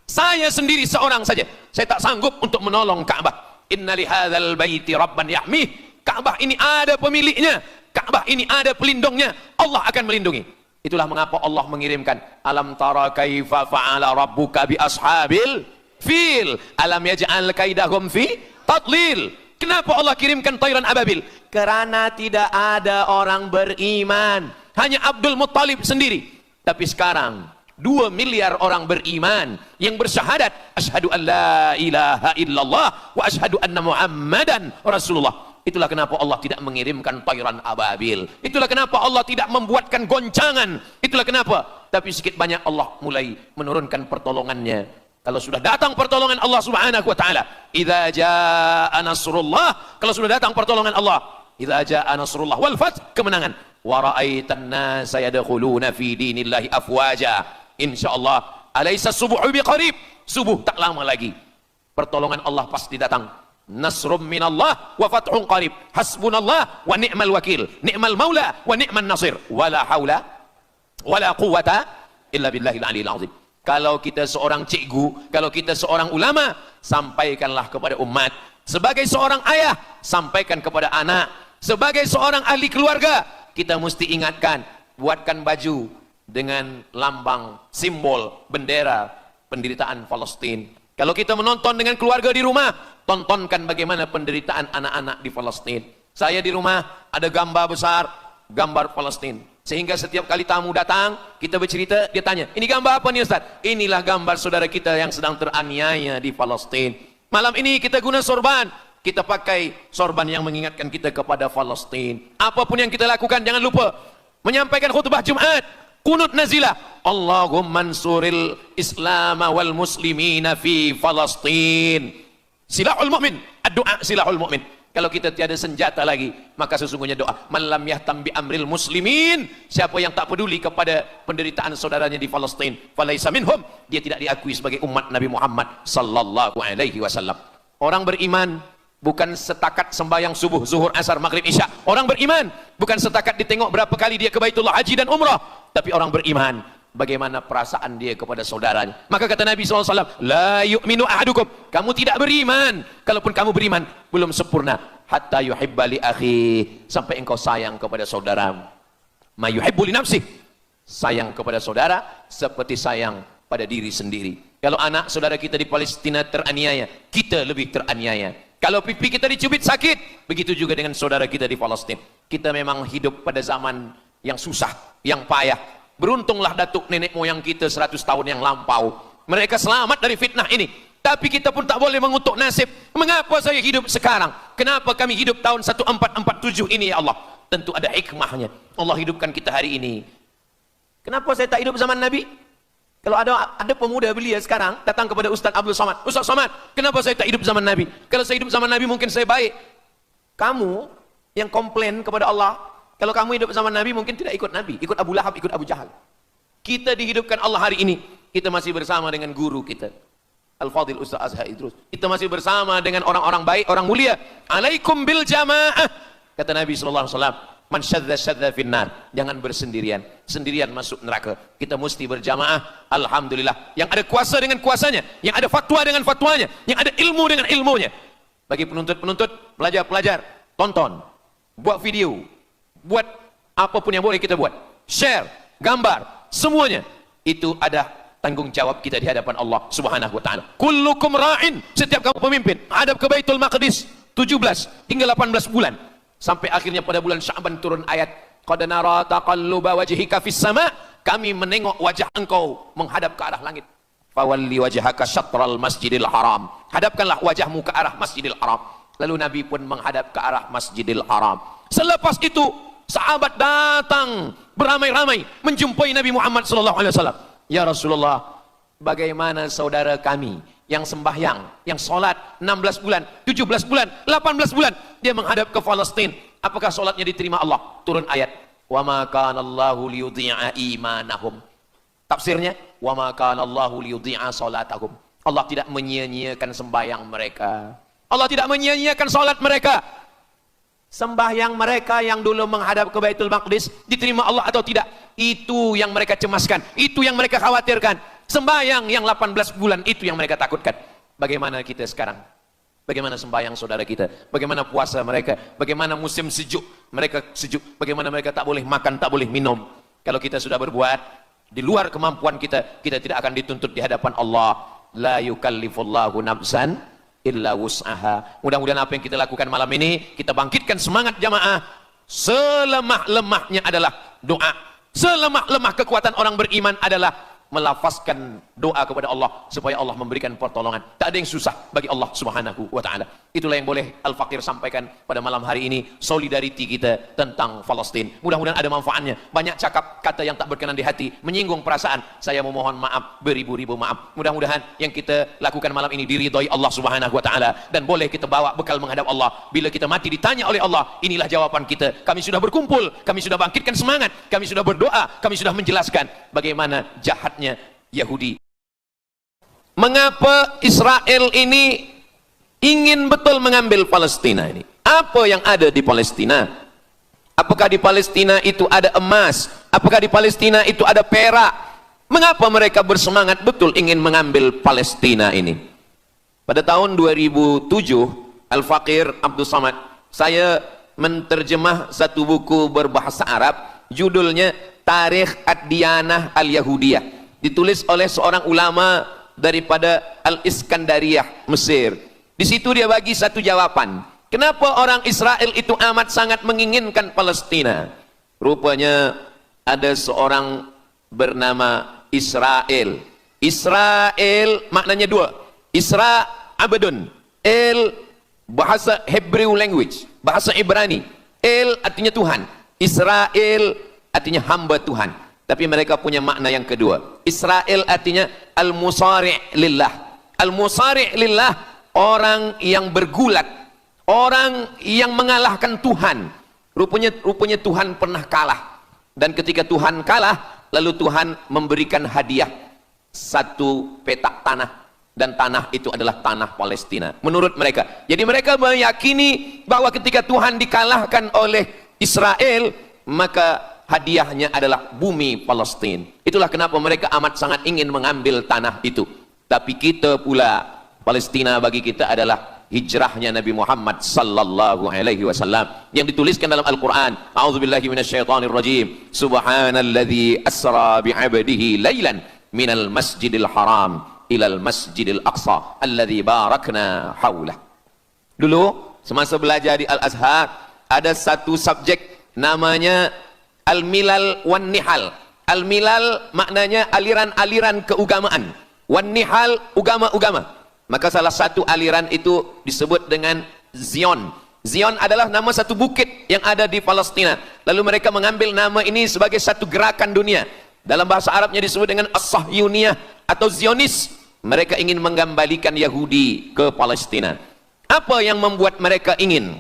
Saya sendiri seorang saja, saya tak sanggup untuk menolong Ka'bah. Inna lihadzal baiti rabban yahmih. Ka'bah ini ada pemiliknya, Ka'bah ini ada pelindungnya, Allah akan melindungi. Itulah mengapa Allah mengirimkan alam tara kaifa fa'ala rabbuka bi ashabil fil alam yaj'al kaidahum fi tadlil. Kenapa Allah kirimkan tayran ababil? Karena tidak ada orang beriman, hanya Abdul Muttalib sendiri. Tapi sekarang 2 miliar orang beriman yang bersyahadat asyhadu an la ilaha illallah wa asyhadu anna muhammadan rasulullah. Itulah kenapa Allah tidak mengirimkan tayran ababil. Itulah kenapa Allah tidak membuatkan goncangan. Itulah kenapa. Tapi sedikit banyak Allah mulai menurunkan pertolongannya. Kalau sudah datang pertolongan Allah Subhanahu wa taala, idza jaa nasrullah, kalau sudah datang pertolongan Allah, idza jaa nasrullah wal fath, kemenangan. Wa ra'aitan nasa yadkhuluna fi dinillahi afwaja. Insyaallah, alaysa subuhu biqarib. Subuh tak lama lagi. Pertolongan Allah pasti datang. Nasrum minallah wa fathun qarib. Hasbunallah wa ni'mal wakil. Ni'mal maula wa ni'man nasir. Wala haula wala quwata illa billahil aliyil azim. Kalau kita seorang cikgu, kalau kita seorang ulama, sampaikanlah kepada umat. Sebagai seorang ayah, sampaikan kepada anak. Sebagai seorang ahli keluarga, kita mesti ingatkan, buatkan baju dengan lambang, simbol, bendera penderitaan Palestina. Kalau kita menonton dengan keluarga di rumah, tontonkan bagaimana penderitaan anak-anak di Palestina. Saya di rumah ada gambar besar, gambar Palestina. Sehingga setiap kali tamu datang, kita bercerita, dia tanya, ini gambar apa nih Ustaz? Inilah gambar saudara kita yang sedang teraniaya di Palestina. Malam ini kita guna sorban, kita pakai sorban yang mengingatkan kita kepada Palestina. Apapun yang kita lakukan, jangan lupa menyampaikan khutbah Jumat, kunut nazilah, Allahumma ansuril Islam wal muslimina fi Palestina. Silahul mu'min, ad-du'a silahul mu'min. Kalau kita tiada senjata lagi, maka sesungguhnya doa man lam yahtam bi amril muslimin, siapa yang tak peduli kepada penderitaan saudaranya di Palestin, falaisa minhum, dia tidak diakui sebagai umat Nabi Muhammad sallallahu alaihi wasallam. Orang beriman bukan setakat sembahyang subuh, zuhur, asar, maghrib, isya. Orang beriman bukan setakat ditengok berapa kali dia ke Baitullah haji dan umrah, tapi orang beriman bagaimana perasaan dia kepada saudaranya. Maka kata Nabi SAW, la yu'minu ahadukum, kamu tidak beriman, kalaupun kamu beriman belum sempurna, hatta yuhibba li akhi, sampai engkau sayang kepada saudaramu. Ma yuhibbu li nafsih, sayang kepada saudara seperti sayang pada diri sendiri. Kalau anak saudara kita di Palestina teraniaya, kita lebih teraniaya. Kalau pipi kita dicubit sakit, begitu juga dengan saudara kita di Palestina. Kita memang hidup pada zaman yang susah, yang payah. Beruntunglah datuk nenek moyang kita 100 tahun yang lampau, mereka selamat dari fitnah ini. Tapi kita pun tak boleh mengutuk nasib. Mengapa saya hidup sekarang? Kenapa kami hidup tahun 1447 ini ya Allah? Tentu ada hikmahnya. Allah hidupkan kita hari ini. Kenapa saya tak hidup zaman Nabi? Kalau ada pemuda belia sekarang datang kepada Ustaz Abdul Somad, Ustaz Somad, kenapa saya tak hidup zaman Nabi? Kalau saya hidup zaman Nabi mungkin saya baik. Kamu yang komplain kepada Allah, kalau kamu hidup zaman Nabi mungkin tidak ikut Nabi, ikut Abu Lahab, ikut Abu Jahal. Kita dihidupkan Allah hari ini, kita masih bersama dengan guru kita, Al-Fadhil Ustaz Azhar Idrus. Kita masih bersama dengan orang-orang baik, orang mulia. Alaikum bil jamaah. Kata Nabi SAW, man syadza syadza finnar, jangan bersendirian, sendirian masuk neraka. Kita mesti berjamaah. Alhamdulillah, yang ada kuasa dengan kuasanya, yang ada fatwa dengan fatwanya, yang ada ilmu dengan ilmunya. Bagi penuntut-penuntut, pelajar-pelajar, tonton, buat video, buat apapun yang boleh kita buat, share, gambar, semuanya itu ada tanggung jawab kita di hadapan Allah Subhanahu wa taala. Kullukum ra'in, setiap kamu pemimpin, hadap ke Baitul Maqdis 17 hingga 18 bulan. Sampai akhirnya pada bulan Sya'ban turun ayat, qad nara taqalluba wajhika fis sama', kami menengok wajah engkau menghadap ke arah langit. Fawalli wajhaka syatral masjidil haram, hadapkanlah wajahmu ke arah Masjidil Haram. Lalu Nabi pun menghadap ke arah Masjidil Haram. Selepas itu sahabat datang beramai-ramai menjumpai Nabi Muhammad SAW. Ya Rasulullah, bagaimana saudara kami yang sembahyang, yang solat 16 bulan, 17 bulan, 18 bulan, dia menghadap ke Palestina, apakah solatnya diterima Allah? Turun ayat, wa ma kana Allahu liyudhi'a imanahum. Tafsirnya, wa ma kana Allahu liyudhi'a salatahum. Allah tidak menyia-nyiakan sembahyang mereka, Allah tidak menyia-nyiakan solat mereka. Sembahyang mereka yang dulu menghadap ke Baitul Maqdis diterima Allah atau tidak, itu yang mereka cemaskan, itu yang mereka khawatirkan. Sembahyang yang 18 bulan itu yang mereka takutkan. Bagaimana kita sekarang? Bagaimana sembahyang saudara kita? Bagaimana puasa mereka? Bagaimana musim sejuk mereka sejuk? Bagaimana mereka tak boleh makan, tak boleh minum? Kalau kita sudah berbuat di luar kemampuan kita, kita tidak akan dituntut di hadapan Allah. La yukallifullahu nafsan illa wus'aha. Mudah-mudahan apa yang kita lakukan malam ini, kita bangkitkan semangat jamaah. Selemah-lemahnya adalah doa. Selemah-lemah kekuatan orang beriman adalah melafazkan doa kepada Allah supaya Allah memberikan pertolongan. Tak ada yang susah bagi Allah Subhanahu wa taala. Itulah yang boleh Al-Faqir sampaikan pada malam hari ini, solidariti kita tentang Palestina. Mudah-mudahan ada manfaatnya. Banyak cakap kata yang tak berkenan di hati, menyinggung perasaan, saya memohon maaf beribu-ribu maaf. Mudah-mudahan yang kita lakukan malam ini diridhai Allah Subhanahu wa taala dan boleh kita bawa bekal menghadap Allah. Bila kita mati ditanya oleh Allah, inilah jawaban kita. Kami sudah berkumpul, kami sudah bangkitkan semangat, kami sudah berdoa, kami sudah menjelaskan bagaimana jahat Yahudi. Mengapa Israel ini ingin betul mengambil Palestina ini? Apa yang ada di Palestina? Apakah di Palestina itu ada emas? Apakah di Palestina itu ada perak? Mengapa mereka bersemangat betul ingin mengambil Palestina ini? Pada tahun 2007, Al-Faqir Abdul Somad, saya menterjemah satu buku berbahasa Arab, judulnya Tarikh Ad-Diyanah Al-Yahudiyah, ditulis oleh seorang ulama daripada Al-Iskandariyah, Mesir. Di situ dia bagi satu jawaban. Kenapa orang Israel itu amat sangat menginginkan Palestina? Rupanya ada seorang bernama Israel. Israel maknanya dua. Isra abdun. El bahasa Hebrew language, bahasa Ibrani. El artinya Tuhan. Israel artinya hamba Tuhan. Tapi mereka punya makna yang kedua. Israel artinya al-musari' lillah. Al-musari' lillah, orang yang bergulat, orang yang mengalahkan Tuhan. Rupanya Tuhan pernah kalah. Dan ketika Tuhan kalah, lalu Tuhan memberikan hadiah satu petak tanah. Dan tanah itu adalah tanah Palestina. Menurut mereka. Jadi mereka meyakini bahwa ketika Tuhan dikalahkan oleh Israel, maka hadiahnya adalah bumi Palestina. Itulah kenapa mereka amat sangat ingin mengambil tanah itu. Tapi kita pula, Palestina bagi kita adalah hijrahnya Nabi Muhammad sallallahu alaihi wasallam yang dituliskan dalam Al-Qur'an. A'udzubillahi minasyaitonir rajim. Subhanalladzi asra bi'abdihi lailan minal masjidil haram ilal masjidil aqsa alladzi barakna haulah. Dulu semasa belajar di Al-Azhar ada satu subjek namanya Al-Milal wan Nihal. Al-Milal maknanya aliran-aliran keagamaan. Wan Nihal agama-agama. Maka salah satu aliran itu disebut dengan Zion. Zion adalah nama satu bukit yang ada di Palestina. Lalu mereka mengambil nama ini sebagai satu gerakan dunia. Dalam bahasa Arabnya disebut dengan As-Sahyuniyah atau Zionis. Mereka ingin mengembalikan Yahudi ke Palestina. Apa yang membuat mereka ingin?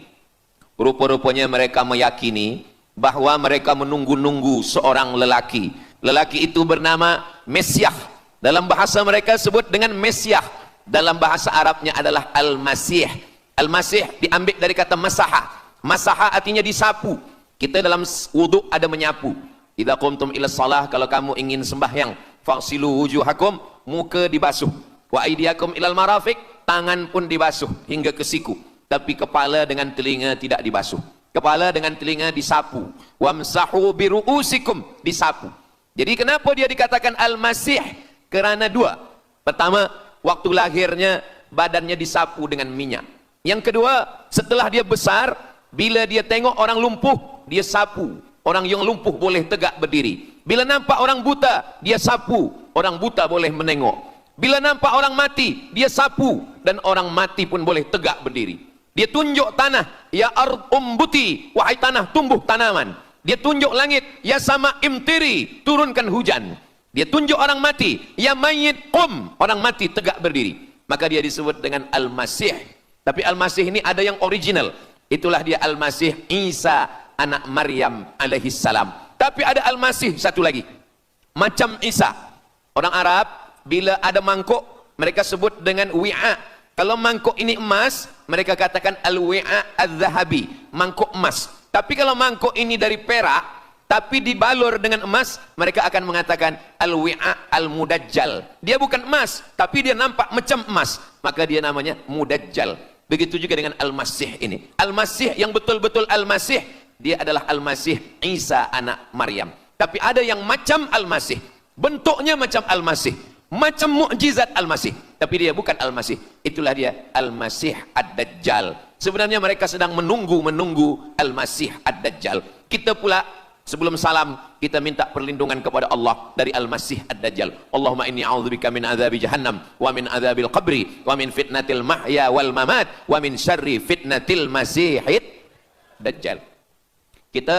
Rupa-rupanya mereka meyakini bahwa mereka menunggu-nunggu seorang lelaki. Lelaki itu bernama Mesiah. Dalam bahasa mereka sebut dengan Mesiah. Dalam bahasa Arabnya adalah Al-Masih. Al-Masih diambil dari kata masaha. Masaha artinya disapu. Kita dalam wudhu ada menyapu. Idza qumtum ila shalah, kalau kamu ingin sembahyang, faghsilu wujuhakum, muka dibasuh. Wa aydiyakum ilal marafiq, tangan pun dibasuh hingga ke siku. Tapi kepala dengan telinga tidak dibasuh. Kepala dengan telinga disapu. Wamsahu biru'usikum, disapu. Jadi kenapa dia dikatakan Al-Masih? Kerana dua. Pertama, waktu lahirnya badannya disapu dengan minyak. Yang kedua, setelah dia besar, bila dia tengok orang lumpuh, dia sapu. Orang yang lumpuh boleh tegak berdiri. Bila nampak orang buta, dia sapu. Orang buta boleh menengok. Bila nampak orang mati, dia sapu. Dan orang mati pun boleh tegak berdiri. Dia tunjuk tanah, ya ard umbuti, wahai tanah tumbuh tanaman. Dia tunjuk langit, ya sama imtiri, turunkan hujan. Dia tunjuk orang mati, ya mayyit qum, orang mati tegak berdiri. Maka dia disebut dengan Al-Masih. Tapi Al-Masih ini ada yang original. Itulah dia Al-Masih Isa anak Maryam alaihi salam. Tapi ada Al-Masih satu lagi. Macam Isa. Orang Arab bila ada mangkuk, mereka sebut dengan wi'a. Kalau mangkuk ini emas, mereka katakan al-wi'a az-zahabi, mangkuk emas. Tapi kalau mangkuk ini dari perak, tapi dibalur dengan emas, mereka akan mengatakan al-wi'a al-mudajjal. Dia bukan emas, tapi dia nampak macam emas, maka dia namanya mudajjal. Begitu juga dengan Al-Masih ini. Al-Masih yang betul-betul Al-Masih, dia adalah Al-Masih Isa anak Maryam. Tapi ada yang macam Al-Masih, bentuknya macam Al-Masih, macam mukjizat Al-Masih, tapi dia bukan Al-Masih. Itulah dia Al-Masih Ad-Dajjal. Sebenarnya mereka sedang menunggu Al-Masih Ad-Dajjal. Kita pula sebelum salam, kita minta perlindungan kepada Allah dari Al-Masih Ad-Dajjal. Allahumma inni a'udzubika min adzabi jahannam wa min adzabil qabri wa min fitnatil mahya wal mamat wa min syarri fitnatil masihid Dajjal. Kita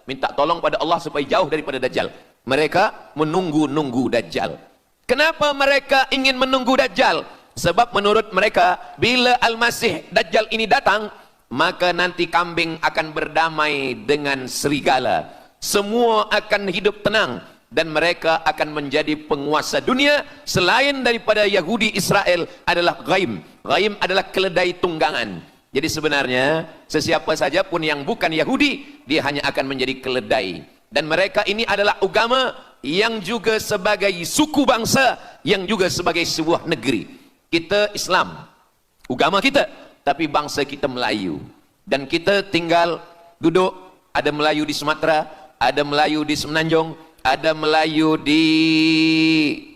minta tolong pada Allah supaya jauh daripada Dajjal. Mereka menunggu-nunggu Dajjal. Kenapa mereka ingin menunggu Dajjal? Sebab menurut mereka, bila Al-Masih Dajjal ini datang, maka nanti kambing akan berdamai dengan serigala. Semua akan hidup tenang dan mereka akan menjadi penguasa dunia. Selain daripada Yahudi Israel adalah ghaim. Ghaim adalah keledai tunggangan. Jadi sebenarnya sesiapa saja pun yang bukan Yahudi, dia hanya akan menjadi keledai. Dan mereka ini adalah agama yang juga sebagai suku bangsa, yang juga sebagai sebuah negeri. Kita Islam, agama kita, tapi bangsa kita Melayu. Dan kita tinggal duduk, ada Melayu di Sumatera, ada Melayu di Semenanjung, ada Melayu di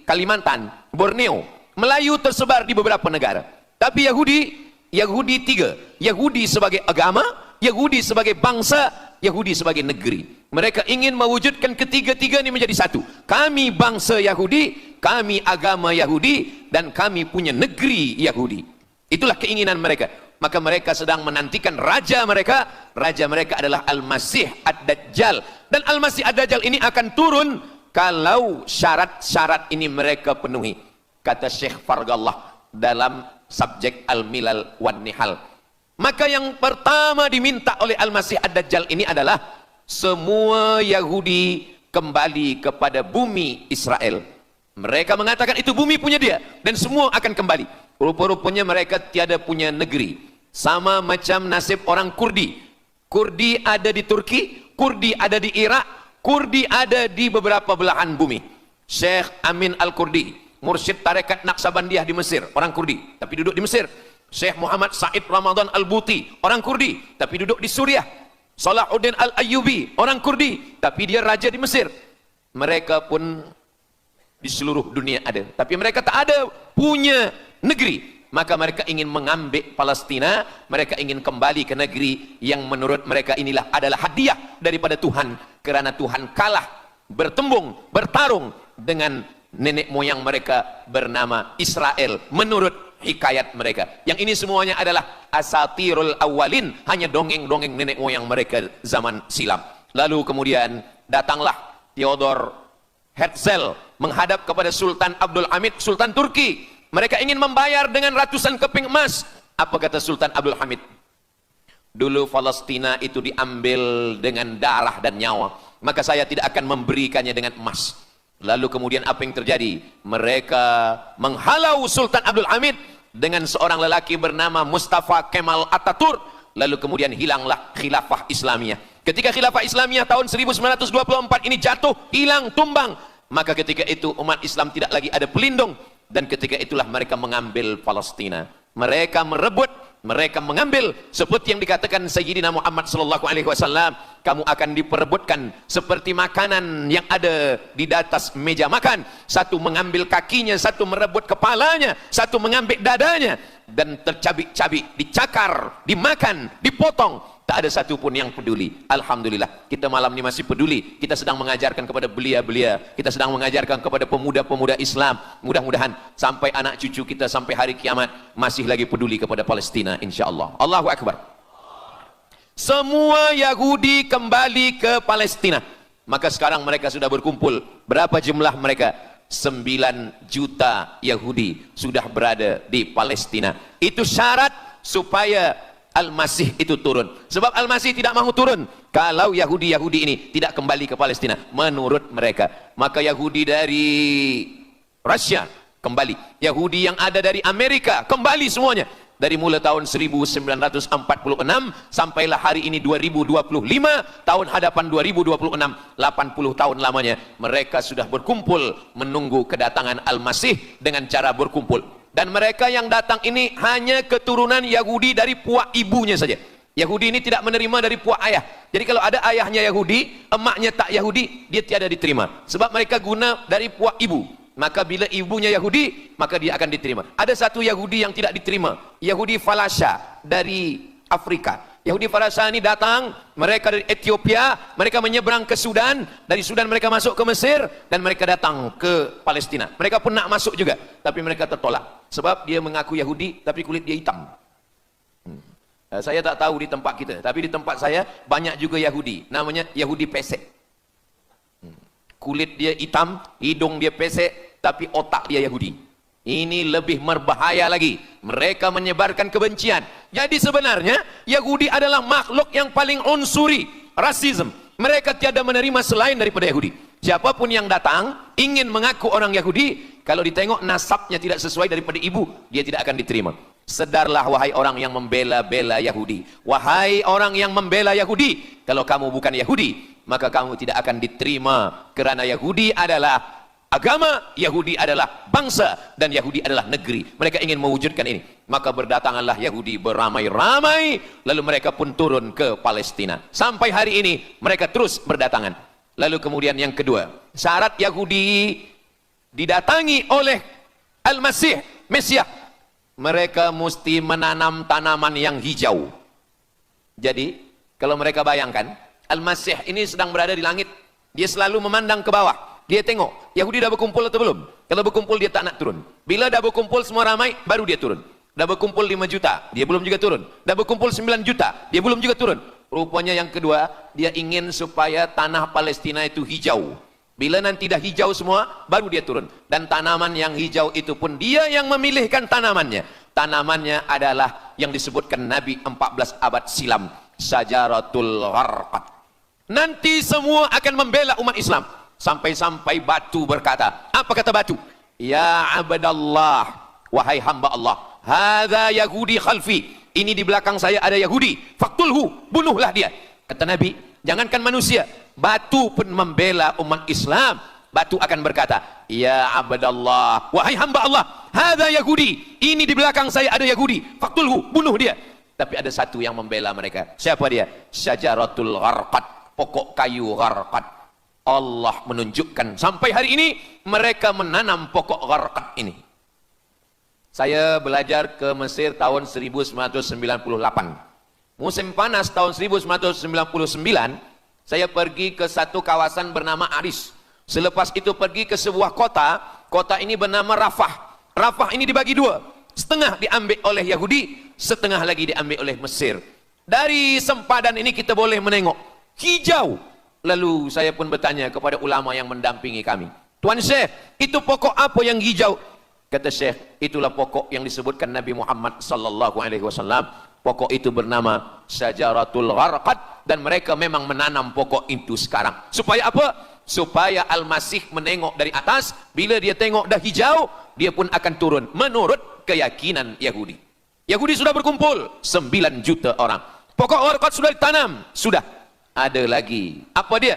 Kalimantan, Borneo. Melayu tersebar di beberapa negara. Tapi Yahudi tiga. Yahudi sebagai agama, Yahudi sebagai bangsa, Yahudi sebagai negeri. Mereka ingin mewujudkan ketiga-tiga ini menjadi satu. Kami bangsa Yahudi, kami agama Yahudi, dan kami punya negeri Yahudi. Itulah keinginan mereka. Maka mereka sedang menantikan raja mereka. Raja mereka adalah Al-Masih Ad-Dajjal. Dan Al-Masih Ad-Dajjal ini akan turun kalau syarat-syarat ini mereka penuhi. Kata Syekh Fargallah dalam subjek Al-Milal wan Nihal. Maka yang pertama diminta oleh Al-Masih Ad-Dajjal ini adalah semua Yahudi kembali kepada bumi Israel. Mereka mengatakan itu bumi punya dia dan semua akan kembali. Rupa-rupanya mereka tiada punya negeri. Sama macam nasib orang Kurdi. Kurdi ada di Turki, Kurdi ada di Irak, Kurdi ada di beberapa belahan bumi. Syekh Amin Al-Kurdi, mursyid tarekat Naqsabandiyah di Mesir, orang Kurdi, tapi duduk di Mesir. Syekh Muhammad Said Ramadan Al-Buti, orang Kurdi, tapi duduk di Suriah. Salahuddin Al-Ayyubi, orang Kurdi, tapi dia raja di Mesir. Mereka pun di seluruh dunia ada, tapi mereka tak ada punya negeri. Maka mereka ingin mengambil Palestina, mereka ingin kembali ke negeri yang menurut mereka inilah adalah hadiah daripada Tuhan, kerana Tuhan kalah bertembung, bertarung dengan nenek moyang mereka bernama Israel menurut hikayat mereka. Yang ini semuanya adalah asatirul awalin, hanya dongeng-dongeng nenek moyang mereka zaman silam. Lalu kemudian datanglah Theodor Herzl menghadap kepada Sultan Abdul Hamid, Sultan Turki. Mereka ingin membayar dengan ratusan keping emas. Apa kata Sultan Abdul Hamid? Dulu Palestina itu diambil dengan darah dan nyawa, maka saya tidak akan memberikannya dengan emas. Lalu kemudian apa yang terjadi? Mereka menghalau Sultan Abdul Hamid dengan seorang lelaki bernama Mustafa Kemal Ataturk. Lalu kemudian hilanglah khilafah Islamiyah. Ketika khilafah Islamiyah tahun 1924 ini jatuh, hilang, tumbang, maka ketika itu umat Islam tidak lagi ada pelindung. Dan ketika itulah mereka mengambil Palestina. Mereka merebut, mereka mengambil, seperti yang dikatakan Sayyidina Muhammad sallallahu alaihi wasallam, kamu akan diperebutkan seperti makanan yang ada di atas meja makan. Satu mengambil kakinya, satu merebut kepalanya, satu mengambil dadanya, dan tercabik-cabik, dicakar, dimakan, dipotong. Tak ada satu pun yang peduli. Alhamdulillah, kita malam ini masih peduli. Kita sedang mengajarkan kepada belia-belia, kita sedang mengajarkan kepada pemuda-pemuda Islam. Mudah-mudahan sampai anak cucu kita sampai hari kiamat masih lagi peduli kepada Palestina, insya-Allah. Allahu Akbar. Semua Yahudi kembali ke Palestina. Maka sekarang mereka sudah berkumpul. Berapa jumlah mereka? 9 juta Yahudi sudah berada di Palestina. Itu syarat supaya Al-Masih itu turun. Sebab Al-Masih tidak mahu turun kalau Yahudi-Yahudi ini tidak kembali ke Palestina menurut mereka. Maka Yahudi dari Rusia kembali, Yahudi yang ada dari Amerika kembali semuanya. Dari mulai tahun 1946 sampailah hari ini 2025, tahun hadapan 2026, 80 tahun lamanya mereka sudah berkumpul menunggu kedatangan Al-Masih dengan cara berkumpul. Dan mereka yang datang ini hanya keturunan Yahudi dari puak ibunya saja. Yahudi ini tidak menerima dari puak ayah. Jadi kalau ada ayahnya Yahudi, emaknya tak Yahudi, dia tiada diterima. Sebab mereka guna dari puak ibu. Maka bila ibunya Yahudi, maka dia akan diterima. Ada satu Yahudi yang tidak diterima, Yahudi Falasha dari Afrika. Yahudi Falasha ini datang, mereka dari Ethiopia, mereka menyeberang ke Sudan, dari Sudan mereka masuk ke Mesir, dan mereka datang ke Palestina. Mereka pun nak masuk juga, tapi mereka tertolak. Sebab dia mengaku Yahudi, tapi kulit dia hitam. Saya tak tahu di tempat kita, tapi di tempat saya banyak juga Yahudi, namanya Yahudi pesek. Kulit dia hitam, hidung dia pesek, tapi otak dia Yahudi. Ini lebih berbahaya lagi. Mereka menyebarkan kebencian. Jadi sebenarnya Yahudi adalah makhluk yang paling unsuri, rasisme. Mereka tiada menerima selain daripada Yahudi. Siapapun yang datang ingin mengaku orang Yahudi, kalau ditengok nasabnya tidak sesuai daripada ibu, dia tidak akan diterima. Sedarlah wahai orang yang membela-bela Yahudi. Wahai orang yang membela Yahudi, kalau kamu bukan Yahudi, maka kamu tidak akan diterima, kerana Yahudi adalah agama, Yahudi adalah bangsa, dan Yahudi adalah negeri. Mereka ingin mewujudkan ini. Maka berdatanganlah Yahudi beramai-ramai, lalu mereka pun turun ke Palestina. Sampai hari ini mereka terus berdatangan. Lalu kemudian yang kedua, syarat Yahudi didatangi oleh Al-Masih, Mesias, mereka mesti menanam tanaman yang hijau. Jadi kalau mereka bayangkan, Al-Masih ini sedang berada di langit, dia selalu memandang ke bawah. Dia tengok, Yahudi dah berkumpul atau belum? Kalau berkumpul dia tak nak turun. Bila dah berkumpul semua ramai, baru dia turun. Dah berkumpul 5 juta, dia belum juga turun. Dah berkumpul 9 juta, dia belum juga turun. Rupanya yang kedua, dia ingin supaya tanah Palestina itu hijau. Bila nanti dah hijau semua, baru dia turun. Dan tanaman yang hijau itu pun dia yang memilihkan tanamannya. Tanamannya adalah yang disebutkan Nabi 14 abad silam, Syajaratul Gharqad. Nanti semua akan membela umat Islam. Sampai-sampai batu berkata, apa kata batu? Ya abdallah, wahai hamba Allah, hadza Yahudi khalfi, ini di belakang saya ada Yahudi, faktulhu, bunuhlah dia. Kata Nabi, jangankan manusia, batu pun membela umat Islam. Batu akan berkata, ya abdallah, wahai hamba Allah, hadza Yahudi, ini di belakang saya ada Yahudi, faktulhu, bunuh dia. Tapi ada satu yang membela mereka. Siapa dia? Syajaratul Gharqad, pokok kayu Gharqad. Allah menunjukkan sampai hari ini mereka menanam pokok Gharqad ini. Saya belajar ke Mesir tahun 1998. Musim panas tahun 1999, saya pergi ke satu kawasan bernama Aris. Selepas itu pergi ke sebuah kota, kota ini bernama Rafah. Rafah ini dibagi dua, setengah diambil oleh Yahudi, setengah lagi diambil oleh Mesir. Dari sempadan ini kita boleh menengok hijau. Lalu saya pun bertanya kepada ulama yang mendampingi kami, Tuan Syekh, itu pokok apa yang hijau? Kata Syekh, itulah pokok yang disebutkan Nabi Muhammad sallallahu alaihi wasallam. Pokok itu bernama Syajaratul Gharqad, dan mereka memang menanam pokok itu sekarang. Supaya apa? Supaya Al-Masih menengok dari atas, bila dia tengok dah hijau, dia pun akan turun menurut keyakinan Yahudi. Yahudi sudah berkumpul 9 juta orang. Pokok Gharqad sudah ditanam, sudah. Ada lagi. Apa dia?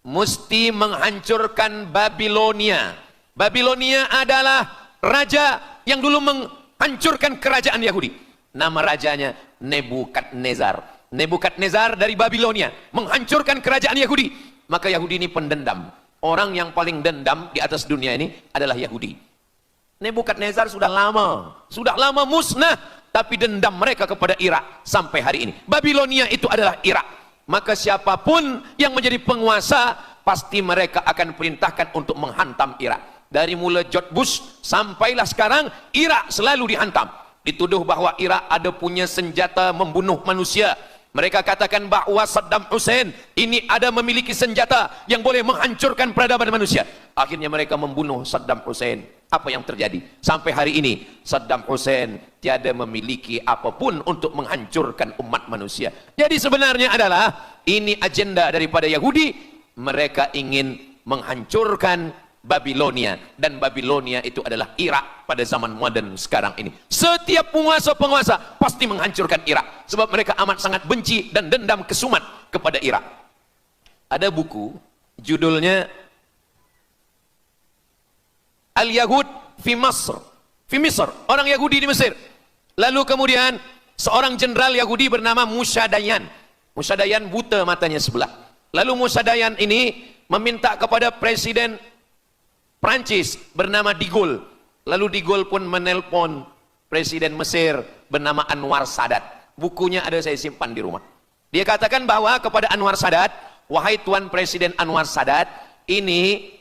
Mesti menghancurkan Babilonia. Babilonia adalah raja yang dulu menghancurkan kerajaan Yahudi. Nama rajanya Nebukadnezar. Nebukadnezar dari Babilonia menghancurkan kerajaan Yahudi. Maka Yahudi ini pendendam. Orang yang paling dendam di atas dunia ini adalah Yahudi. Nebukadnezar sudah lama musnah, tapi dendam mereka kepada Irak sampai hari ini. Babilonia itu adalah Irak. Maka siapapun yang menjadi penguasa, pasti mereka akan perintahkan untuk menghantam Irak. Dari mula George Bush sampailah sekarang, Irak selalu dihantam. Dituduh bahwa Irak ada punya senjata membunuh manusia. Mereka katakan bahwa Saddam Hussein ini ada memiliki senjata yang boleh menghancurkan peradaban manusia. Akhirnya mereka membunuh Saddam Hussein. Apa yang terjadi? Sampai hari ini Saddam Hussein tiada memiliki apapun untuk menghancurkan umat manusia. Jadi sebenarnya adalah ini agenda daripada Yahudi. Mereka ingin menghancurkan Babilonia, dan Babilonia itu adalah Irak pada zaman modern sekarang ini. Setiap penguasa-penguasa pasti menghancurkan Irak, sebab mereka amat sangat benci dan dendam kesumat kepada Irak. Ada buku judulnya Al-Yahud fi Masr, fi Misr, orang Yahudi di Mesir. Lalu kemudian seorang jenderal Yahudi bernama Musa Dayan. Musa Dayan buta matanya sebelah. Lalu Musa Dayan ini meminta kepada Presiden Prancis bernama De Gaulle. Lalu De Gaulle pun menelpon Presiden Mesir bernama Anwar Sadat. Bukunya ada, saya simpan di rumah. Dia katakan bahwa kepada Anwar Sadat, wahai Tuan Presiden Anwar Sadat, ini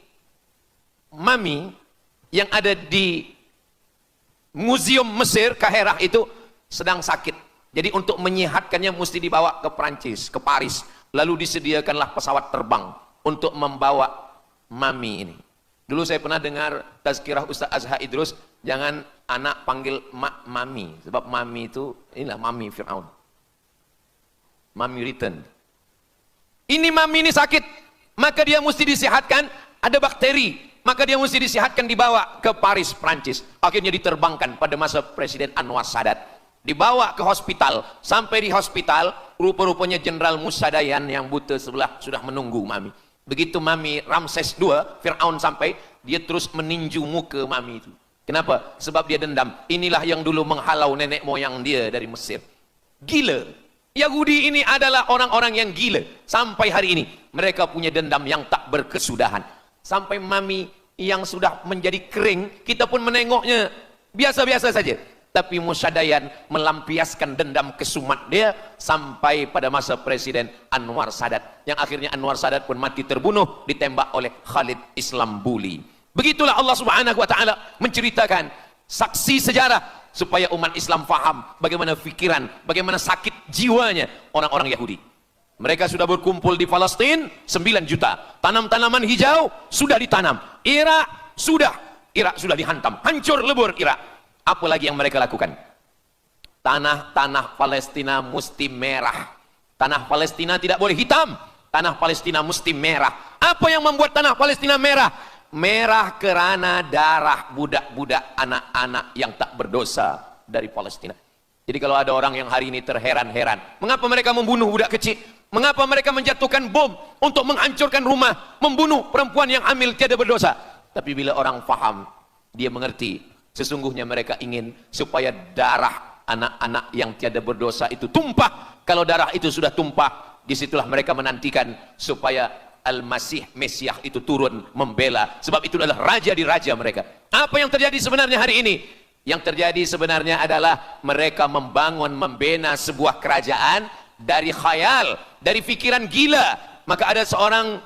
mami yang ada di Museum Mesir Kaherah itu sedang sakit. Jadi untuk menyehatkannya mesti dibawa ke Prancis, ke Paris. Lalu disediakanlah pesawat terbang untuk membawa mami ini. Dulu saya pernah dengar tazkirah Ustaz Azhar Idrus, jangan anak panggil mak mami, sebab mami itu inilah mami Fir'aun. Mami return. Ini mami ini sakit, maka dia mesti disihatkan, ada bakteri, maka dia mesti disihatkan, dibawa ke Paris, Prancis. Akhirnya diterbangkan pada masa Presiden Anwar Sadat. Dibawa ke hospital, sampai di hospital, rupa-rupanya Jenderal Musa Dayan yang buta sebelah sudah menunggu mami. Begitu mami Ramses II, Fir'aun sampai, dia terus meninju muka mami itu. Kenapa? Sebab dia dendam. Inilah yang dulu menghalau nenek moyang dia dari Mesir. Gila. Yahudi ini adalah orang-orang yang gila. Sampai hari ini, mereka punya dendam yang tak berkesudahan. Sampai mami yang sudah menjadi kering, kita pun menengoknya biasa-biasa saja. Tapi Musa Dayan melampiaskan dendam kesumat dia sampai pada masa Presiden Anwar Sadat, yang akhirnya Anwar Sadat pun mati terbunuh ditembak oleh Khalid Islambuli. Begitulah Allah Subhanahu wa taala menceritakan saksi sejarah supaya umat Islam faham bagaimana pikiran, bagaimana sakit jiwanya orang-orang Yahudi. Mereka sudah berkumpul di Palestina 9 juta. Tanam-tanaman hijau sudah ditanam. Irak sudah dihantam, hancur lebur Irak. Apa lagi yang mereka lakukan? Tanah Palestina mesti merah. Tanah Palestina tidak boleh hitam. Tanah Palestina mesti merah. Apa yang membuat tanah Palestina merah? Merah karena darah budak-budak anak-anak yang tak berdosa dari Palestina. Jadi kalau ada orang yang hari ini terheran-heran, mengapa mereka membunuh budak kecil? Mengapa mereka menjatuhkan bom untuk menghancurkan rumah, membunuh perempuan yang hamil tiada berdosa? Tapi bila orang faham, dia mengerti, sesungguhnya mereka ingin supaya darah anak-anak yang tiada berdosa itu tumpah. Kalau darah itu sudah tumpah, disitulah mereka menantikan supaya Al-Masih, Mesiah itu turun membela. Sebab itu adalah raja di raja mereka. Apa yang terjadi sebenarnya hari ini? Yang terjadi sebenarnya adalah mereka membangun, membina sebuah kerajaan dari khayal, dari fikiran gila. Maka ada seorang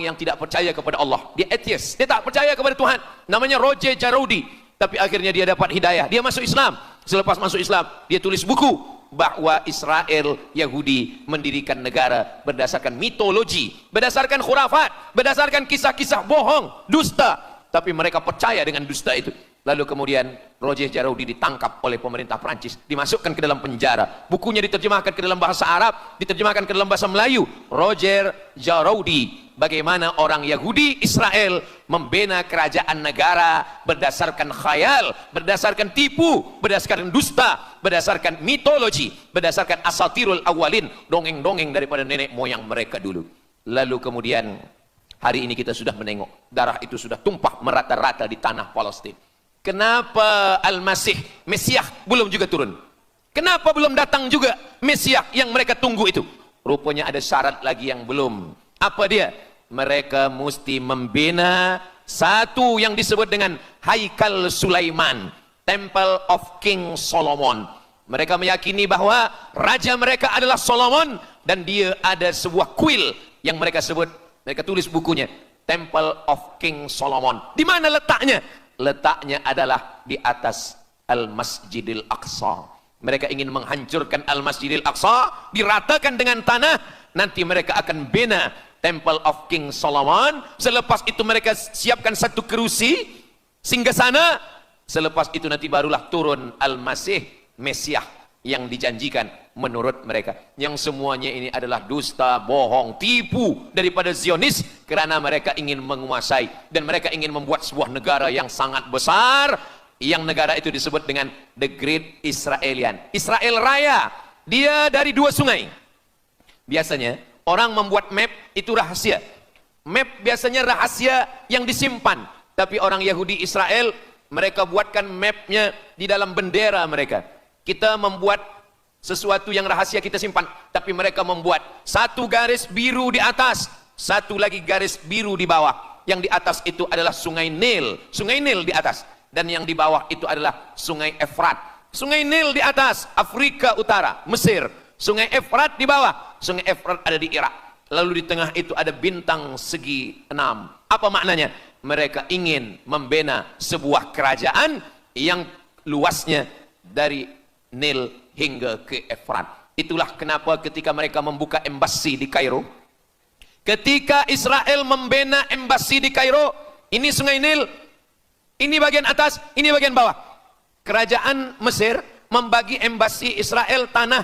yang tidak percaya kepada Allah. Dia atheist, dia tak percaya kepada Tuhan. Namanya Roger Jaroudi. Tapi akhirnya dia dapat hidayah. Dia masuk Islam. Selepas masuk Islam, dia tulis buku bahwa Israel, Yahudi mendirikan negara berdasarkan mitologi, berdasarkan khurafat, berdasarkan kisah-kisah bohong, dusta. Tapi mereka percaya dengan dusta itu. Lalu kemudian Roger Jaroudi ditangkap oleh pemerintah Prancis, dimasukkan ke dalam penjara. Bukunya diterjemahkan ke dalam bahasa Arab, diterjemahkan ke dalam bahasa Melayu. Roger Jaroudi, bagaimana orang Yahudi Israel membina kerajaan negara berdasarkan khayal, berdasarkan tipu, berdasarkan dusta, berdasarkan mitologi, berdasarkan asatirul awalin, dongeng-dongeng daripada nenek moyang mereka dulu. Lalu kemudian hari ini kita sudah menengok darah itu sudah tumpah merata-rata di tanah Palestina. Kenapa Al-Masih, Mesiah belum juga turun? Kenapa belum datang juga Mesiah yang mereka tunggu itu? Rupanya ada syarat lagi yang belum. Apa dia? Mereka mesti membina satu yang disebut dengan Haikal Sulaiman, Temple of King Solomon. Mereka meyakini bahwa raja mereka adalah Solomon, dan dia ada sebuah kuil yang mereka sebut, mereka tulis bukunya, Temple of King Solomon. Di mana letaknya? Letaknya adalah di atas Al-Masjidil Aqsa. Mereka ingin menghancurkan Al-Masjidil Aqsa, diratakan dengan tanah. Nanti mereka akan bina Temple of King Solomon. Selepas itu mereka siapkan satu kerusi singgasana. Selepas itu nanti barulah turun Al-Masih, Mesiah yang dijanjikan menurut mereka. Yang semuanya ini adalah dusta, bohong, tipu daripada Zionis, kerana mereka ingin menguasai dan mereka ingin membuat sebuah negara yang sangat besar, yang negara itu disebut dengan The Great Israelian, Israel Raya. Dia dari dua sungai. Biasanya orang membuat map itu rahasia. Map biasanya rahasia yang disimpan, tapi orang Yahudi Israel mereka buatkan mapnya di dalam bendera mereka. Kita membuat sesuatu yang rahasia kita simpan, tapi mereka membuat satu garis biru di atas, satu lagi garis biru di bawah. Yang di atas itu adalah Sungai Nil di atas, dan yang di bawah itu adalah Sungai Efrat. Sungai Nil di atas, Afrika Utara, Mesir. Sungai Efrat di bawah, Sungai Efrat ada di Irak. Lalu di tengah itu ada bintang segi 6. Apa maknanya? Mereka ingin membina sebuah kerajaan yang luasnya dari Nil hingga ke Efrat. Itulah kenapa ketika mereka membuka embasi di Kairo, ketika Israel membina embasi di Kairo, ini Sungai Nil, ini bagian atas, ini bagian bawah. Kerajaan Mesir membagi embasi Israel tanah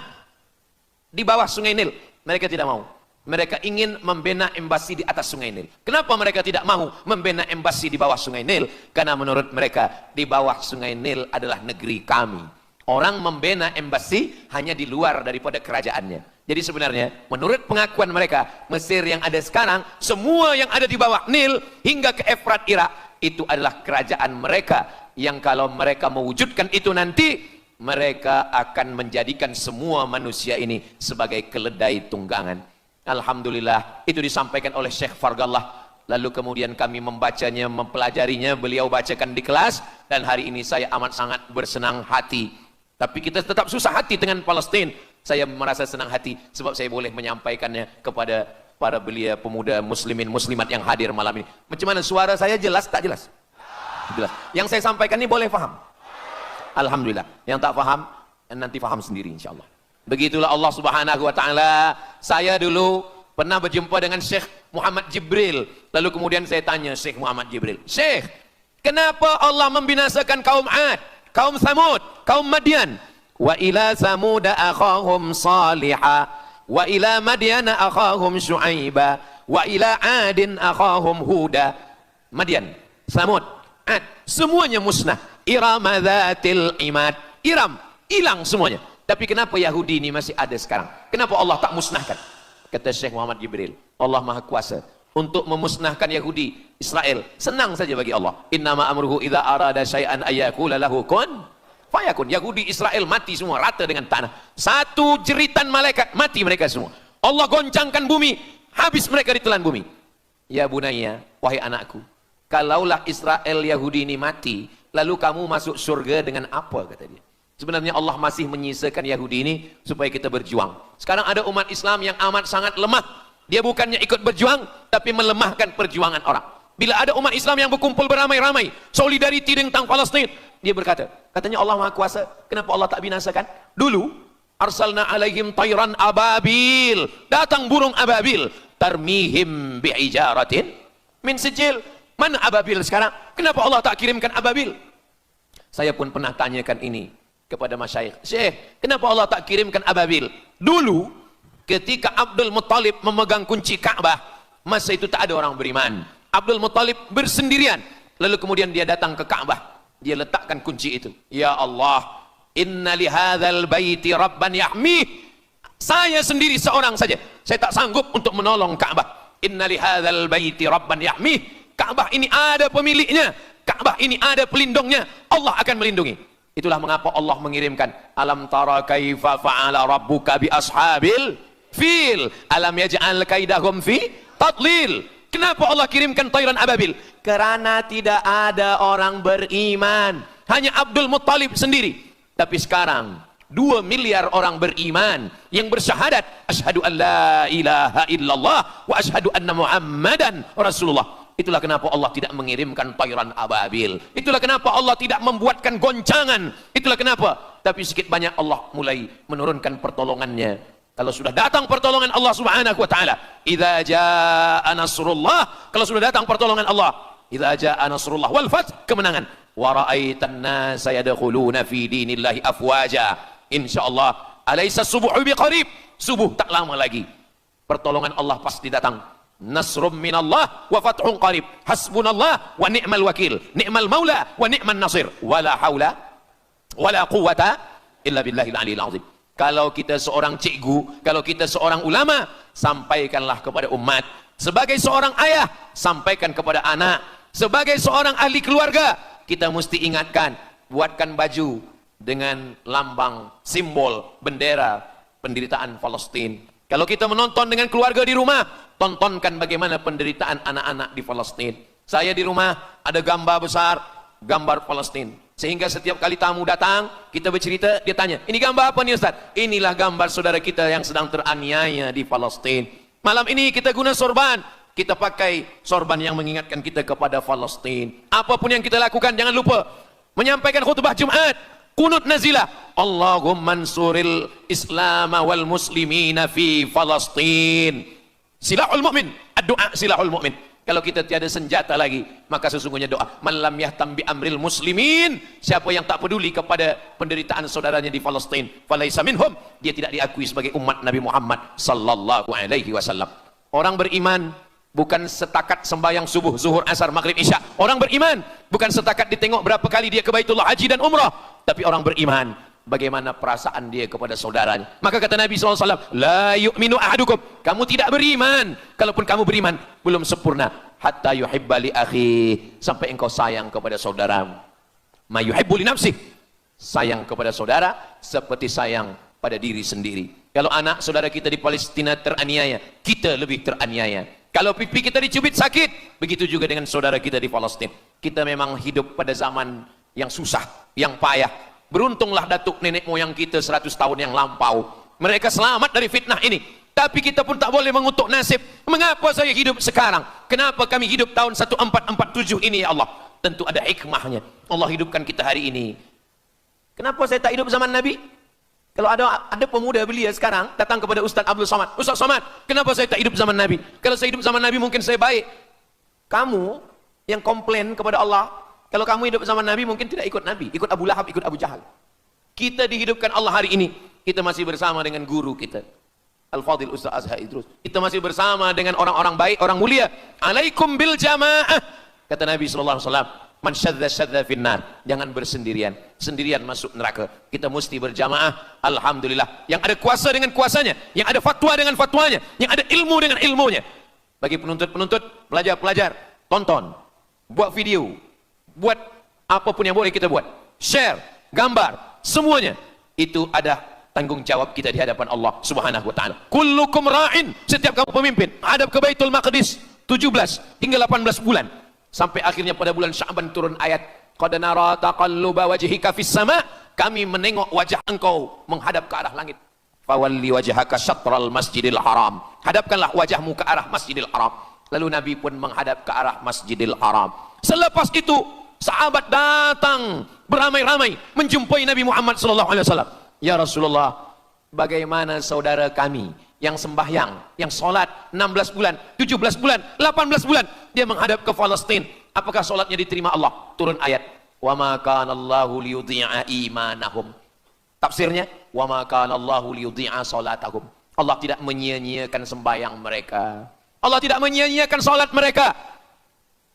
di bawah Sungai Nil. Mereka tidak mau. Mereka ingin membina embasi di atas Sungai Nil. Kenapa mereka tidak mau membina embasi di bawah Sungai Nil? Karena menurut mereka di bawah Sungai Nil adalah negeri kami. Orang membina embasi hanya di luar daripada kerajaannya. Jadi sebenarnya menurut pengakuan mereka, Mesir yang ada sekarang, semua yang ada di bawah Nil hingga ke Efrat Irak, itu adalah kerajaan mereka. Yang kalau mereka mewujudkan itu nanti, mereka akan menjadikan semua manusia ini sebagai keledai tunggangan. Alhamdulillah, itu disampaikan oleh Syekh Fargallah. Lalu kemudian kami membacanya, mempelajarinya, beliau bacakan di kelas, dan hari ini saya amat sangat bersenang hati. Tapi kita tetap susah hati dengan Palestina. Saya merasa senang hati sebab saya boleh menyampaikannya kepada para belia pemuda muslimin muslimat yang hadir malam ini. Macam mana suara saya, jelas tak jelas? Jelas. Yang saya sampaikan ini boleh faham? Alhamdulillah. Yang tak faham, nanti faham sendiri insyaAllah. Begitulah Allah Subhanahu wa ta'ala. Saya dulu pernah berjumpa dengan Syekh Muhammad Jibril. Lalu kemudian saya tanya Syekh Muhammad Jibril, Syekh, Kenapa Allah membinasakan kaum Ad, kaum Samud, kaum Madian? Wa ila Samud akhahum Salihah, wa ila Madian akhahum Syuaiba, wa ila Adin akhahum Huda. Madian, Samud, Ad, semuanya musnah. Iram dzatil imad. Iram, hilang semuanya. Tapi kenapa Yahudi ini masih ada sekarang? Kenapa Allah tak musnahkan? Kata Syekh Muhammad Jibril, Allah Maha Kuasa untuk memusnahkan Yahudi, Israel. Senang saja bagi Allah. Innama amruhu idza arada syai'an ayyakula lahu kun fayakun. Yahudi Israel mati semua rata dengan tanah. Satu jeritan malaikat mati mereka semua. Allah goncangkan bumi, habis mereka ditelan bumi. Ya bunayya, wahai anakku, kalaulah Israel Yahudi ini mati, lalu kamu masuk surga dengan apa, kata dia. Sebenarnya Allah masih menyisakan Yahudi ini supaya kita berjuang. Sekarang ada umat Islam yang amat sangat lemah. Dia bukannya ikut berjuang, tapi melemahkan perjuangan orang. Bila ada umat Islam yang berkumpul beramai-ramai, solidariti tentang Palestin, dia berkata, katanya Allah Maha Kuasa, kenapa Allah tak binasakan? Dulu, arsalna alaihim tayran ababil, datang burung ababil, tarmihim bi'ijaratin min sijil. Mana ababil sekarang? Kenapa Allah tak kirimkan ababil? Saya pun pernah tanyakan ini kepada masyayikh. Syekh, kenapa Allah tak kirimkan ababil? Dulu, ketika Abdul Muttalib memegang kunci Ka'bah, masa itu tak ada orang beriman. Abdul Muttalib bersendirian. Lalu kemudian dia datang ke Ka'bah. Dia letakkan kunci itu. Ya Allah, inna li hadzal baiti rabban yahmih. Saya sendiri seorang saja. Saya tak sanggup untuk menolong Ka'bah. Inna li hadzal baiti rabban yahmih. Ka'bah ini ada pemiliknya. Ka'bah ini ada pelindungnya. Allah akan melindungi. Itulah mengapa Allah mengirimkan alam tara kaifa fa'ala rabbuka bi ashabil fil alam yaj'al kaidahum fi tadlil. Kenapa Allah kirimkan tayran ababil? Karena tidak ada orang beriman, hanya Abdul Muttalib sendiri. Tapi sekarang 2 miliar orang beriman yang bersyahadat asyhadu an la ilaha illallah wa asyhadu anna muhammadan rasulullah. Itulah kenapa Allah tidak mengirimkan tayran ababil. Itulah kenapa Allah tidak membuatkan goncangan. Itulah kenapa. Tapi sedikit banyak Allah mulai menurunkan pertolongannya. Kalau sudah datang pertolongan Allah Subhanahu wa taala, idza jaa nasrullah, kalau sudah datang pertolongan Allah, idza jaa nasrullah wal fath, kemenangan. Wa ra'aitan nasa yadkhuluna fi dinillahi afwaja. Insyaallah, alaysa subuhu biqarib. Subuh tak lama lagi. Pertolongan Allah pasti datang. Nasrum minallah wa fathun qarib. Hasbunallah wa ni'mal wakil. Ni'mal maula wa ni'man nasir. Wala haula wala quwata illa billahil aliyil azim. Kalau kita seorang cikgu, kalau kita seorang ulama, sampaikanlah kepada umat. Sebagai seorang ayah, sampaikan kepada anak. Sebagai seorang ahli keluarga, kita mesti ingatkan, buatkan baju dengan lambang, simbol, bendera penderitaan Palestin. Kalau kita menonton dengan keluarga di rumah, tontonkan bagaimana penderitaan anak-anak di Palestin. Saya di rumah ada gambar besar, gambar Palestin. Sehingga setiap kali tamu datang, kita bercerita, dia tanya, ini gambar apa nih Ustaz? Inilah gambar saudara kita yang sedang teraniaya di Palestin. Malam ini kita guna sorban, kita pakai sorban yang mengingatkan kita kepada Palestin. Apapun yang kita lakukan, jangan lupa menyampaikan khutbah Jumat, kunut nazilah, Allahumma ansuril Islam wal muslimina fi Palestin. Silahul mu'min, ad-du'a silahul mu'min. Kalau kita tiada senjata lagi, maka sesungguhnya doa. Man lam yahtam bi amril muslimin, siapa yang tak peduli kepada penderitaan saudaranya di Palestin, falaisa minhum, dia tidak diakui sebagai umat Nabi Muhammad sallallahu alaihi wasallam. Orang beriman bukan setakat sembahyang subuh, zuhur, asar, maghrib, isya. Orang beriman bukan setakat ditengok berapa kali dia ke Baitullah haji dan umrah, tapi orang beriman bagaimana perasaan dia kepada saudaranya. Maka kata Nabi SAW, la yu'minu ahadukum, kamu tidak beriman, kalaupun kamu beriman, belum sempurna, hatta yuhibba li akhi, sampai engkau sayang kepada saudaramu. Ma yuhibbu li nafsih, sayang kepada saudara seperti sayang pada diri sendiri. Kalau anak saudara kita di Palestina teraniaya, kita lebih teraniaya. Kalau pipi kita dicubit sakit, begitu juga dengan saudara kita di Palestina. Kita memang hidup pada zaman yang susah, yang payah. Beruntunglah datuk nenek moyang kita 100 tahun yang lampau. Mereka selamat dari fitnah ini. Tapi kita pun tak boleh mengutuk nasib. Mengapa saya hidup sekarang? Kenapa kami hidup tahun 1447 ini ya Allah? Tentu ada hikmahnya. Allah hidupkan kita hari ini. Kenapa saya tak hidup zaman Nabi? Kalau ada pemuda belia sekarang datang kepada Ustaz Abdul Somad. Ustaz Somad, kenapa saya tak hidup zaman Nabi? Kalau saya hidup zaman Nabi mungkin saya baik. Kamu yang komplain kepada Allah, Kalau kamu hidup bersama Nabi mungkin tidak ikut Nabi, ikut Abu Lahab, ikut Abu Jahal. Kita dihidupkan Allah hari ini, kita masih bersama dengan guru kita, Al-Fadhil Ustaz Azhar Idrus. Kita masih bersama dengan orang-orang baik, orang mulia. Alaikum bil jamaah. Kata Nabi SAW, man syadza finnar. Jangan bersendirian. Sendirian masuk neraka. Kita mesti berjamaah. Alhamdulillah. Yang ada kuasa dengan kuasanya. Yang ada fatwa dengan fatwanya. Yang ada ilmu dengan ilmunya. Bagi penuntut-penuntut, pelajar-pelajar, tonton. Buat video. Buat apapun yang boleh kita buat. Share, gambar, semuanya. Itu ada tanggung jawab kita di hadapan Allah Subhanahu wa taala. Kullukum ra'in, setiap kamu pemimpin, hadap ke Baitul Maqdis 17 hingga 18 bulan. Sampai akhirnya pada bulan Sya'ban turun ayat, qad nara taqalluba wajhika fis sama', kami menengok wajah engkau menghadap ke arah langit. Fawalli wajhaka syatral Masjidil Haram. Hadapkanlah wajahmu ke arah Masjidil Haram. Lalu Nabi pun menghadap ke arah Masjidil Haram. Selepas itu sahabat datang beramai-ramai menjumpai Nabi Muhammad sallallahu alaihi wasallam. Ya Rasulullah, bagaimana saudara kami yang sembahyang, yang sholat 16 bulan, 17 bulan, 18 bulan, dia menghadap ke Palestina. Apakah sholatnya diterima Allah? Turun ayat, wa ma kana Allahu liyudhi'a imanahum. Tafsirnya, wa ma kana Allahu liyudhi'a sholatahum. Allah tidak menyia-nyiakan sembahyang mereka. Allah tidak menyia-nyiakan sholat mereka.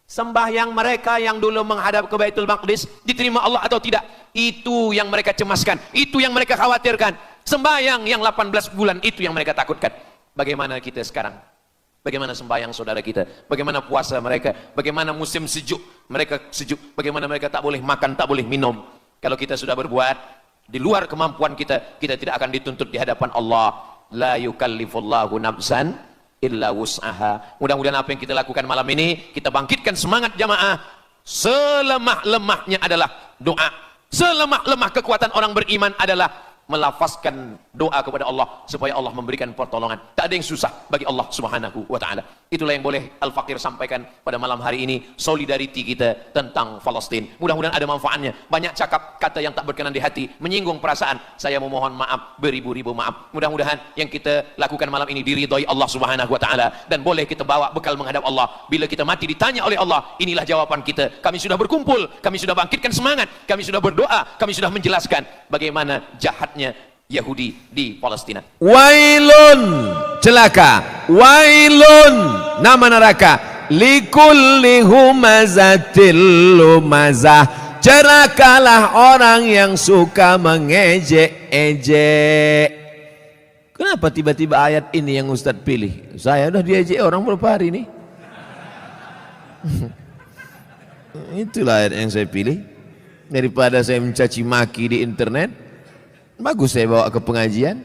Sembahyang mereka yang dulu menghadap ke Baitul Maqdis diterima Allah atau tidak? Itu yang mereka cemaskan, itu yang mereka khawatirkan. Sembahyang yang 18 bulan itu yang mereka takutkan. Bagaimana kita sekarang? Bagaimana sembahyang saudara kita? Bagaimana puasa mereka? Bagaimana musim sejuk? Mereka sejuk. Bagaimana mereka tak boleh makan, tak boleh minum? Kalau kita sudah berbuat di luar kemampuan kita, kita tidak akan dituntut di hadapan Allah. La yukallifullahu nafsan illa wus'aha. Mudah-mudahan apa yang kita lakukan malam ini, kita bangkitkan semangat jamaah. Selemah-lemahnya adalah doa. Selemah-lemah kekuatan orang beriman adalah melafazkan doa kepada Allah supaya Allah memberikan pertolongan. Tak ada yang susah bagi Allah Subhanahu wa taala. Itulah yang boleh Al-Faqir sampaikan pada malam hari ini, solidariti kita tentang Palestina. Mudah-mudahan ada manfaatnya. Banyak cakap kata yang tak berkenan di hati, menyinggung perasaan. Saya memohon maaf, beribu-ribu maaf. Mudah-mudahan yang kita lakukan malam ini diridhai Allah Subhanahu wa taala dan boleh kita bawa bekal menghadap Allah. Bila kita mati ditanya oleh Allah, inilah jawaban kita. Kami sudah berkumpul, kami sudah bangkitkan semangat, kami sudah berdoa, kami sudah menjelaskan bagaimana jahatnya Yahudi di Palestina. Wailun, celaka. Wailun, nama neraka. Likulli humazatil lumazah. Celakalah orang yang suka mengejek-ejek. Kenapa tiba-tiba ayat ini yang Ustadz pilih? Saya udah diejek orang berapa hari ini. Itulah ayat yang saya pilih. Daripada saya mencaci maki di internet, bagus saya bawa ke pengajian.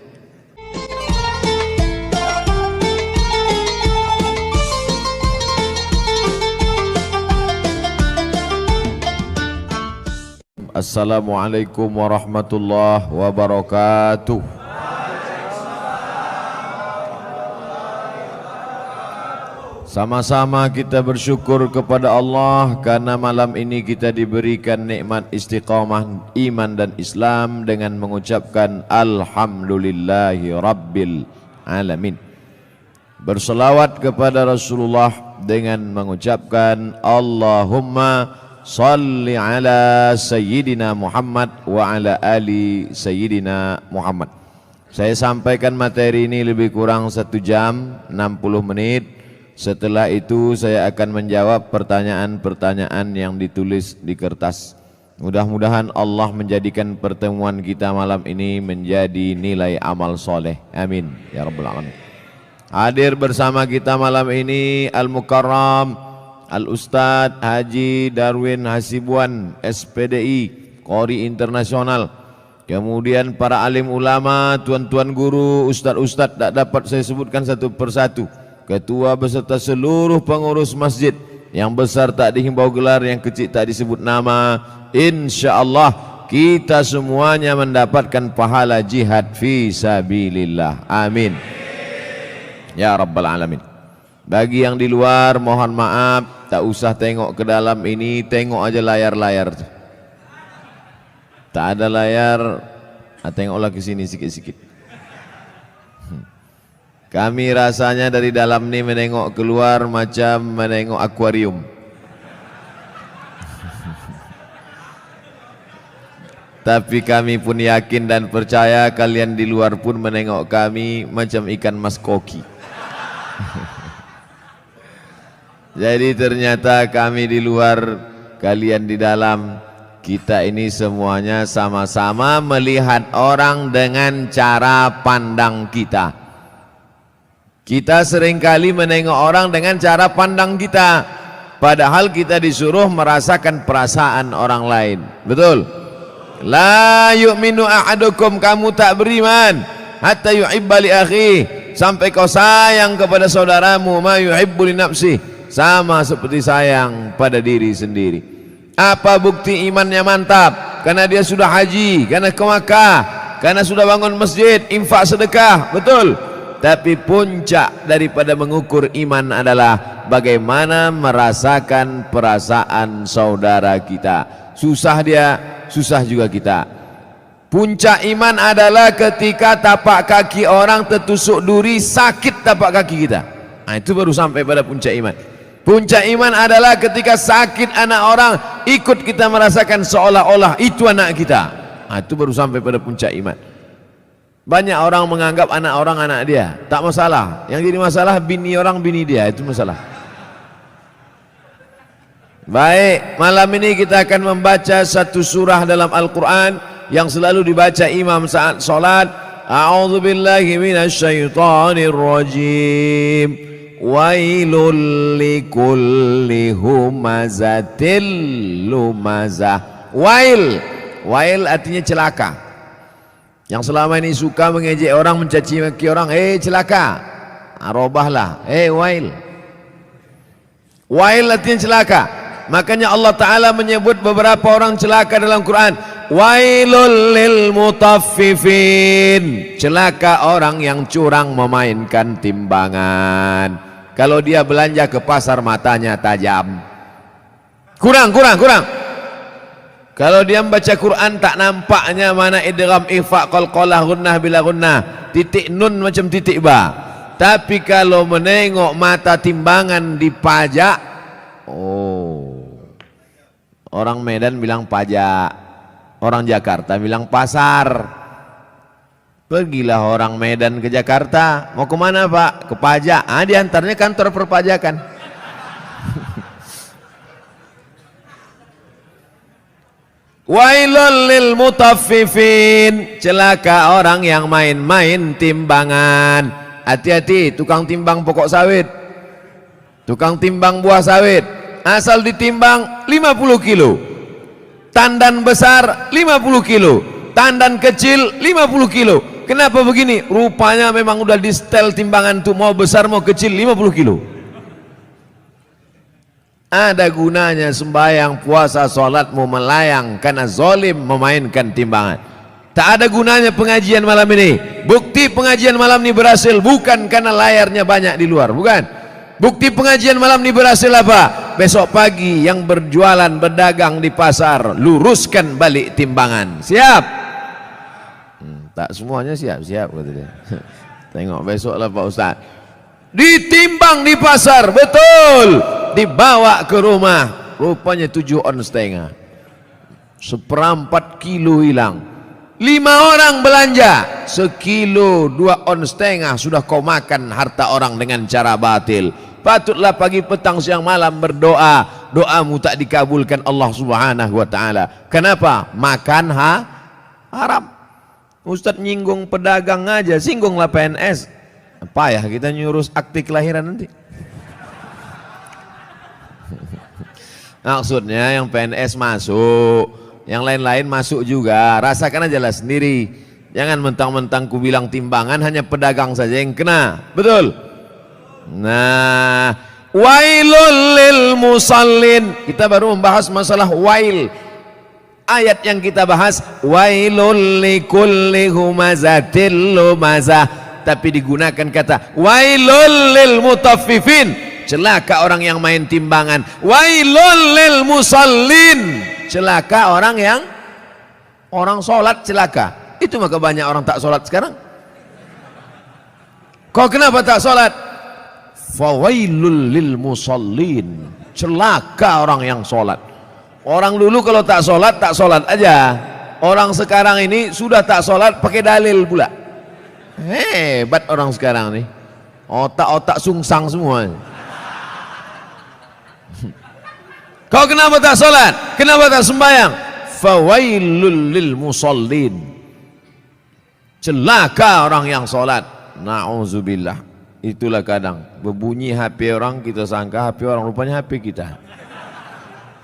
Assalamualaikum warahmatullahi wabarakatuh. Sama-sama kita bersyukur kepada Allah karena malam ini kita diberikan nikmat istiqamah iman dan Islam dengan mengucapkan Alhamdulillahi Rabbil Alamin. Berselawat kepada Rasulullah dengan mengucapkan Allahumma salli ala Sayyidina Muhammad wa ala ali Sayyidina Muhammad. Saya sampaikan materi ini lebih kurang 1 jam 60 menit. Setelah itu saya akan menjawab pertanyaan-pertanyaan yang ditulis di kertas. Mudah-mudahan Allah menjadikan pertemuan kita malam ini menjadi nilai amal soleh. Amin ya rabbal alamin. Hadir bersama kita malam ini Al-Mukarram Al-Ustadz Haji Darwin Hasibuan SPDI Qori Internasional. Kemudian para alim ulama, tuan-tuan guru, ustadz-ustadz tak dapat saya sebutkan satu persatu. Ketua beserta seluruh pengurus masjid, yang besar tak dihimbau gelar, yang kecil tak disebut nama. InsyaAllah kita semuanya mendapatkan pahala jihad fi sabilillah. Amin ya rabbal alamin. Bagi yang di luar mohon maaf, tak usah tengok ke dalam ini, tengok aja layar-layar. Tak ada layar, tengoklah ke sini sikit-sikit. Kami rasanya dari dalam ini menengok keluar macam menengok akuarium. Tapi kami pun yakin dan percaya kalian di luar pun menengok kami macam ikan mas koki. Jadi ternyata kami di luar, kalian di dalam. Kita ini semuanya sama-sama melihat orang dengan cara pandang kita. Kita seringkali menengok orang dengan cara pandang kita, padahal kita disuruh merasakan perasaan orang lain. Betul? La yu'minu ahadukum, kamu tak beriman hatta yuhibba li akhi, sampai kau sayang kepada saudaramu ma yuhibbu li nafsi, sama seperti sayang pada diri sendiri. Apa bukti imannya mantap? Karena dia sudah haji, karena ke Makkah, karena sudah bangun masjid, infak sedekah. Betul? Tapi puncak daripada mengukur iman adalah bagaimana merasakan perasaan saudara kita. Susah dia, susah juga kita. Puncak iman adalah ketika tapak kaki orang tertusuk duri, sakit tapak kaki kita. Nah, itu baru sampai pada puncak iman. Puncak iman adalah ketika sakit anak orang, ikut kita merasakan seolah-olah itu anak kita. Nah, itu baru sampai pada puncak iman. Banyak orang menganggap anak orang anak dia, tak masalah. Yang jadi masalah bini orang bini dia, itu masalah. Baik, malam ini kita akan membaca satu surah dalam Al-Quran yang selalu dibaca imam saat sholat. A'udzubillahi minasyaitonir rajim. Wailul likulli humazatil lumazah. Wail artinya celaka. Yang selama ini suka mengejek orang, mencaci maki orang, celaka. Arobahlah, wail. Wail artinya celaka. Makanya Allah Ta'ala menyebut beberapa orang celaka dalam Quran. Wailul lil mutaffifin, celaka orang yang curang memainkan timbangan. Kalau dia belanja ke pasar matanya tajam. Kurang. Kalau dia membaca Quran tak nampaknya mana idgham, ikhfa, qalqalah, gunnah bila gunnah, titik nun macam titik ba. Tapi kalau menengok mata timbangan dipajak, orang Medan bilang pajak, orang Jakarta bilang pasar. Pergilah orang Medan ke Jakarta, mau kemana Pak? Ke pajak. Diantaranya kantor perpajakan. Wailul lil mutaffifin, celaka orang yang main-main timbangan. Hati-hati tukang timbang pokok sawit, tukang timbang buah sawit. Asal ditimbang 50 kilo, tandan besar 50 kilo, tandan kecil 50 kilo. Kenapa begini? Rupanya memang udah di setel timbangan tuh, mau besar mau kecil 50 kilo. Ada gunanya sembahyang, puasa, sholatmu melayang karena zalim memainkan timbangan. Tak ada gunanya pengajian malam ini. Bukti pengajian malam ini berhasil bukan karena layarnya banyak di luar, bukan. Bukti pengajian malam ini berhasil apa? Besok pagi yang berjualan berdagang di pasar, luruskan balik timbangan. Siap? Tak semuanya siap kata dia. Tengok besoklah Pak Ustaz. Ditimbang di pasar, betul. Dibawa ke rumah, rupanya 7 on setengah. 1/4 kilo hilang. 5 orang belanja, 1 kilo 2 on setengah sudah kau makan harta orang dengan cara batil. Patutlah pagi petang siang malam berdoa, doamu tak dikabulkan Allah Subhanahu wa taala. Kenapa? Makan haram. Ustaz nyinggung pedagang aja, singgunglah PNS. Payah kita nyurus akte kelahiran nanti. Maksudnya yang PNS masuk, yang lain-lain masuk juga. Rasakan aja lah sendiri. Jangan mentang-mentang ku bilang timbangan hanya pedagang saja yang kena. Betul? Nah, wailul lil musallin. Kita baru membahas masalah wail. Ayat yang kita bahas wailul likulli humazatil lumazah, tapi digunakan kata wailul lil mutaffifin, celaka orang yang main timbangan. Wailul lil musallin, celaka orang yang sholat celaka. Itu maka banyak orang tak sholat sekarang. Kau kenapa tak sholat? Fawailul lil musallin, celaka orang yang sholat. Orang dulu kalau tak sholat aja. Orang sekarang ini sudah tak sholat pakai dalil pula. Hebat orang sekarang nih. Otak-otak sungsang semua. Kau kenapa tak sholat? Kenapa tak sembahyang? Fawailul lil musallin. Celaka orang yang sholat. Na'udzubillah. Itulah kadang berbunyi HP orang, kita sangka HP orang, rupanya HP kita.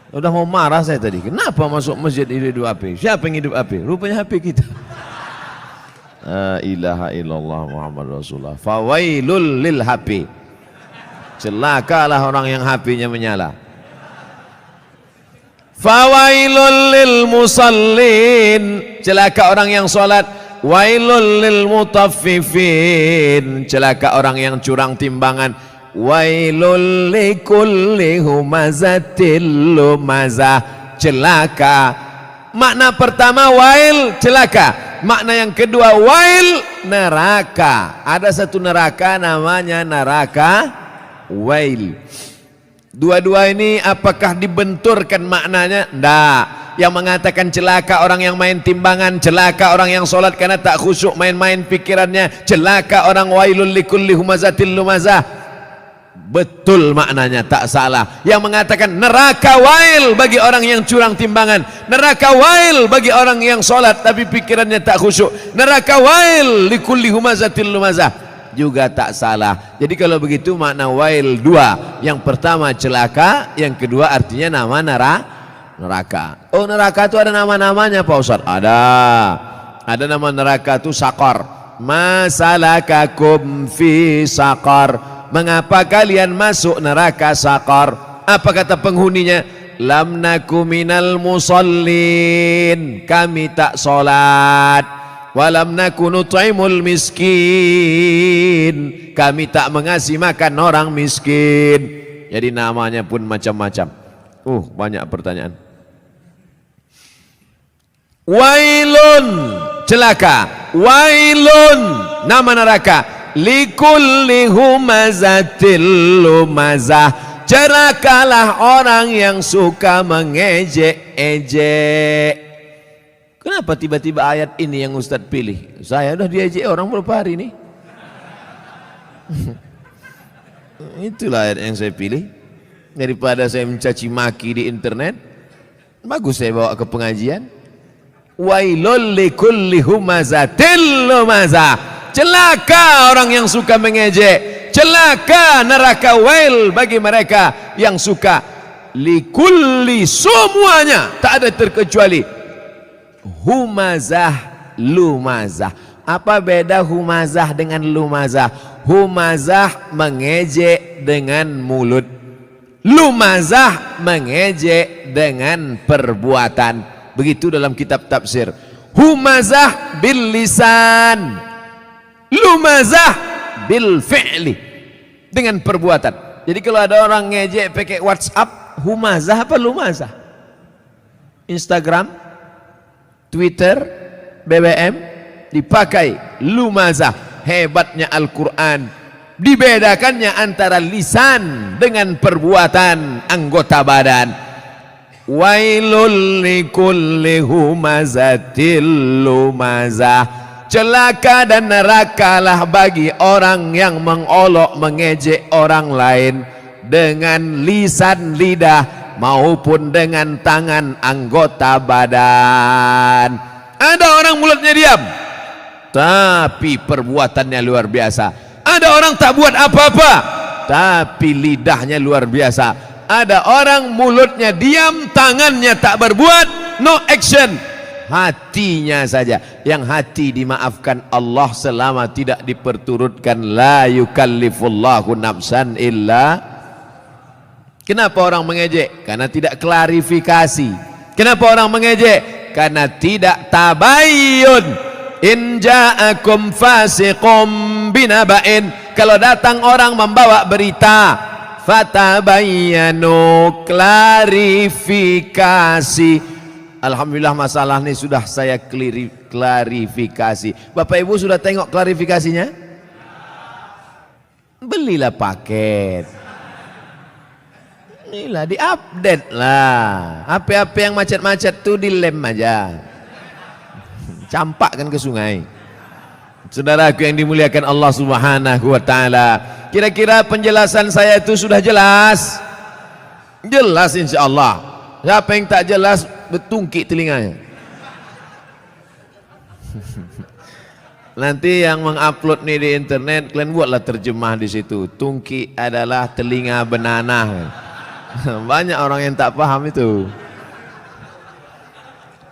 Udah mau marah saya tadi. Kenapa masuk masjid hidup HP? Siapa yang hidup HP? Rupanya HP kita. La ilaha illallah Muhammad Rasulullah. Fawailul lil HP. Celakalah orang yang HP-nya menyala. Fawailul lil musallin. Celaka orang yang salat. Wailul lil mutaffifin. Celaka orang yang curang timbangan. Wailul likulli humazatil lumazah. Celaka. Makna pertama wail, celaka. Makna yang kedua wail, neraka. Ada satu neraka namanya neraka wail. Dua-dua ini apakah dibenturkan maknanya? Tidak. Yang mengatakan celaka orang yang main timbangan, celaka orang yang sholat karena tak khusyuk main-main pikirannya, celaka orang wailul likulli humazatil lumazah. Betul maknanya, tak salah. Yang mengatakan neraka wail bagi orang yang curang timbangan, neraka wail bagi orang yang sholat tapi pikirannya tak khusyuk, neraka wail likulli humazatil lumazah, juga tak salah. Jadi kalau begitu makna wail dua. Yang pertama celaka, yang kedua artinya nama neraka. Oh, neraka itu ada nama-namanya Pak Ustaz? Ada nama neraka itu sakor. Masalakakum fi sakor. Mengapa kalian masuk neraka sakor? Apa kata penghuninya? Lam naku minal musallin. Kami tak solat. Walam naku nut'imul miskin. Kami tak mengasih makan orang miskin. Jadi namanya pun macam-macam. Banyak pertanyaan. Wailun, celaka. Wailun, nama neraka. Likulli humazatil lumazah. Celakalah orang yang suka mengejek-ejek. Kenapa tiba-tiba ayat ini yang Ustaz pilih? Saya udah diejek orang berapa hari ini. Itulah ayat yang saya pilih. Daripada saya mencaci maki di internet, bagus saya bawa ke pengajian. Wailul likulli humazatil lumazah. Celaka orang yang suka mengejek. Celaka neraka wail bagi mereka yang suka. Likulli, semuanya, tak ada terkecuali. Humazah, lumazah. Apa beda humazah dengan lumazah? Humazah mengejek dengan mulut. Lumazah mengejek dengan perbuatan. Begitu dalam kitab tafsir. Humazah bil lisan, lumazah bil fi'li, dengan perbuatan. Jadi kalau ada orang ngejek pakai WhatsApp, humazah apa lumazah? Instagram, Twitter, BBM dipakai lumazah. Hebatnya Al-Quran, dibedakannya antara lisan dengan perbuatan anggota badan. Wailul likulli humazatil lumazah. Celaka dan nerakalah bagi orang yang mengolok mengejek orang lain dengan lisan lidah maupun dengan tangan anggota badan. Ada orang mulutnya diam tapi perbuatannya luar biasa. Ada orang tak buat apa-apa tapi lidahnya luar biasa. Ada orang mulutnya diam, tangannya tak berbuat, no action, hatinya saja. Yang hati dimaafkan Allah selama tidak diperturutkan. La yukallifullahu nafsan illa. Kenapa orang mengejek? Karena tidak klarifikasi. Kenapa orang mengejek? Karena tidak tabayyun. In ja'akum fasiqum binaba'in. Kalau datang orang membawa berita, fatabayyanu, klarifikasi. Alhamdulillah masalah ini sudah saya klarifikasi. Bapak Ibu sudah tengok klarifikasinya? Belilah paket. Inilah diupdate lah. HP-HP yang macet-macet tuh dilem aja. campakkan ke sungai. Saudaraku yang dimuliakan Allah Subhanahu wa taala, kira-kira penjelasan saya itu sudah jelas? Jelas insyaallah. Siapa yang tak jelas betungkik telinganya. Nanti yang mengupload nih di internet, kalian buatlah terjemah di situ. Tungki adalah telinga benanah. Banyak orang yang tak paham itu.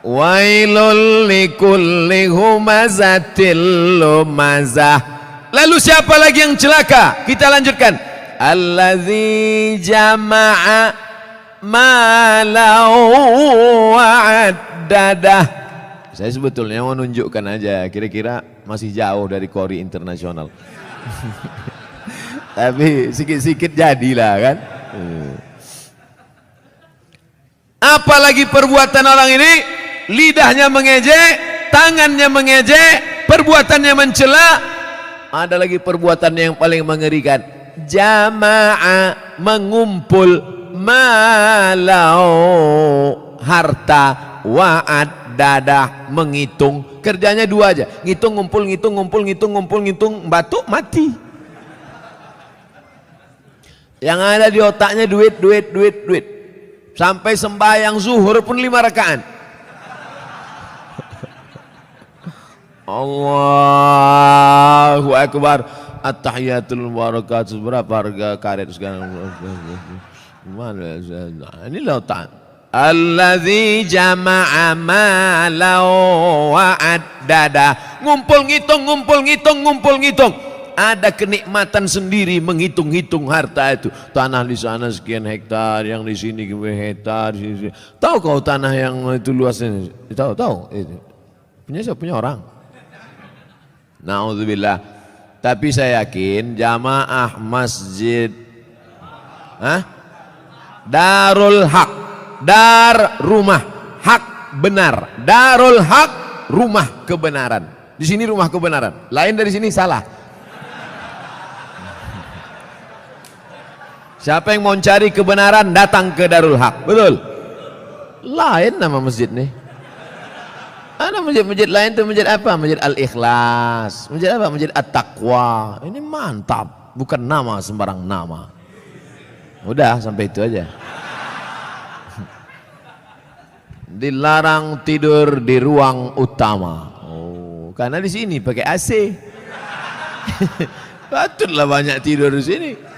Wailul likulli humazatil lumazah. Lalu siapa lagi yang celaka? Kita lanjutkan. Allazi jama'a malau wa'addadah. Saya sebetulnya mau nunjukkan aja, kira-kira masih jauh dari Kori internasional. Tapi sikit-sikit jadilah kan. Apalagi perbuatan orang ini, lidahnya mengejek, tangannya mengejek, perbuatannya mencela. Ada lagi perbuatan yang paling mengerikan. Jama'a, mengumpul, malau, harta, wa'ad, dadah, menghitung. Kerjanya dua aja, ngitung, ngumpul, ngitung, ngumpul, ngitung, ngumpul, ngitung, batuk, mati. Yang ada di otaknya duit, duit, duit, duit. Sampai sembahyang zuhur pun 5 rakaat. Allahu Akbar. At-tahiyatul barakatuh. Berapa harga karet sekarang? Mana? Ini lautan. Allazi jama'a malau wa'addada. Ngumpul ngitung, ngumpul ngitung, ngumpul ngitung. Ada kenikmatan sendiri menghitung-hitung harta itu. Tanah di sana sekian hektar, yang di sini hektar. Tahu kau tanah yang itu luasnya? Tahu. Punya siapa? Punya orang. Na'udzubillah. Tapi saya yakin jamaah masjid Darul Haq, dar rumah, hak benar. Darul Haq, rumah kebenaran. Di sini rumah kebenaran. Lain dari sini salah. Siapa yang mau cari kebenaran datang ke Darul Haq, betul? Lain nama masjid nih. Ada masjid-masjid lain tuh, masjid apa? Masjid Al-Ikhlas. Masjid apa? Masjid At-Taqwa. Ini mantap, bukan nama sembarang nama. Udah sampai itu aja. Dilarang tidur di ruang utama. Oh, karena di sini pakai AC. Patutlah banyak tidur di sini.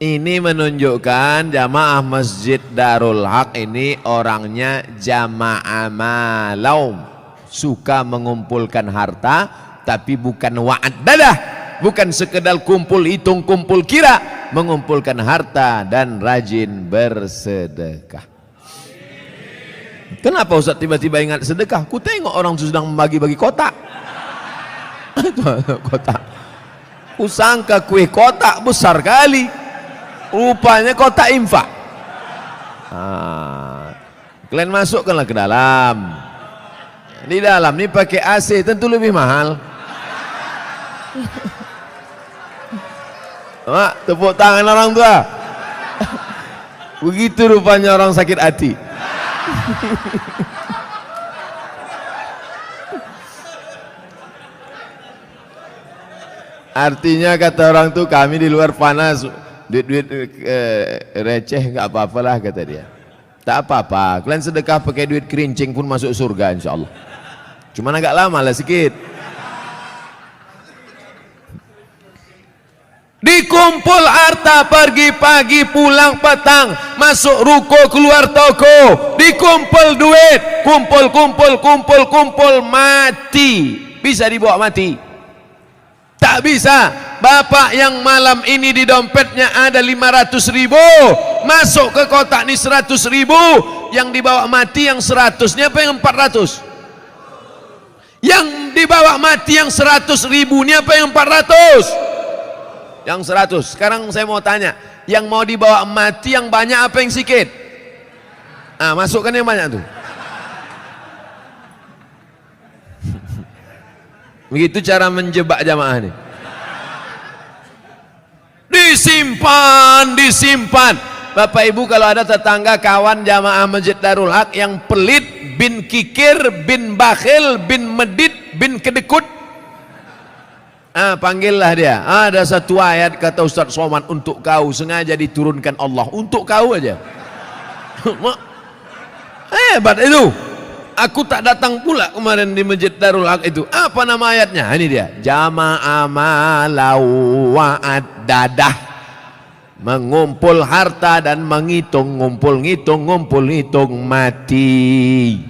Ini menunjukkan jamaah masjid Darul Haq ini orangnya jamaah malau, suka mengumpulkan harta, tapi bukan wa'ad dadah, bukan sekedar kumpul hitung, kumpul kira, mengumpulkan harta dan rajin bersedekah. Kenapa Ustaz tiba-tiba ingat sedekah? Ku tengok orang sedang membagi-bagi kotak. Kotak. Ku sangka kue kotak besar kali. Rupanya kotak infak. Kalian masukkanlah ke dalam. Di dalam ini pakai AC, tentu lebih mahal. Mak, tepuk tangan orang tua. Begitu rupanya orang sakit hati. Artinya kata orang tuh, kami di luar panas, duit-duit receh nggak apa-apalah kata dia. Tak apa-apa, kalian sedekah pakai duit kerincing pun masuk surga insyaallah. Cuman agak lama lah sikit. Dikumpul harta, pergi pagi pulang petang, masuk ruko keluar toko, dikumpul duit, kumpul, mati. Bisa dibawa mati? Tak bisa. Bapak yang malam ini di dompetnya ada 500.000, masuk ke kotak ini 100.000, yang dibawa mati yang 100-nya apa yang 400? Yang dibawa mati yang 100.000-nya apa yang 400? Yang 100. Sekarang saya mau tanya, yang mau dibawa mati yang banyak apa yang sedikit? Masukkan yang banyak tuh. Begitu cara menjebak jamaah nih. Disimpan. Bapak Ibu, kalau ada tetangga kawan jamaah Masjid Darul Haq yang pelit, bin kikir, bin bakhil, bin medit, bin kedekut. Panggillah dia. Ada satu ayat kata Ustaz Somad untuk kau, sengaja diturunkan Allah untuk kau aja. Hebat itu. Aku tak datang pula kemarin di Masjid Darul Haq itu. Apa nama ayatnya? Ini dia. Jama'a malau wa'addadah. Mengumpul harta dan menghitung, ngumpul-ngitung mati.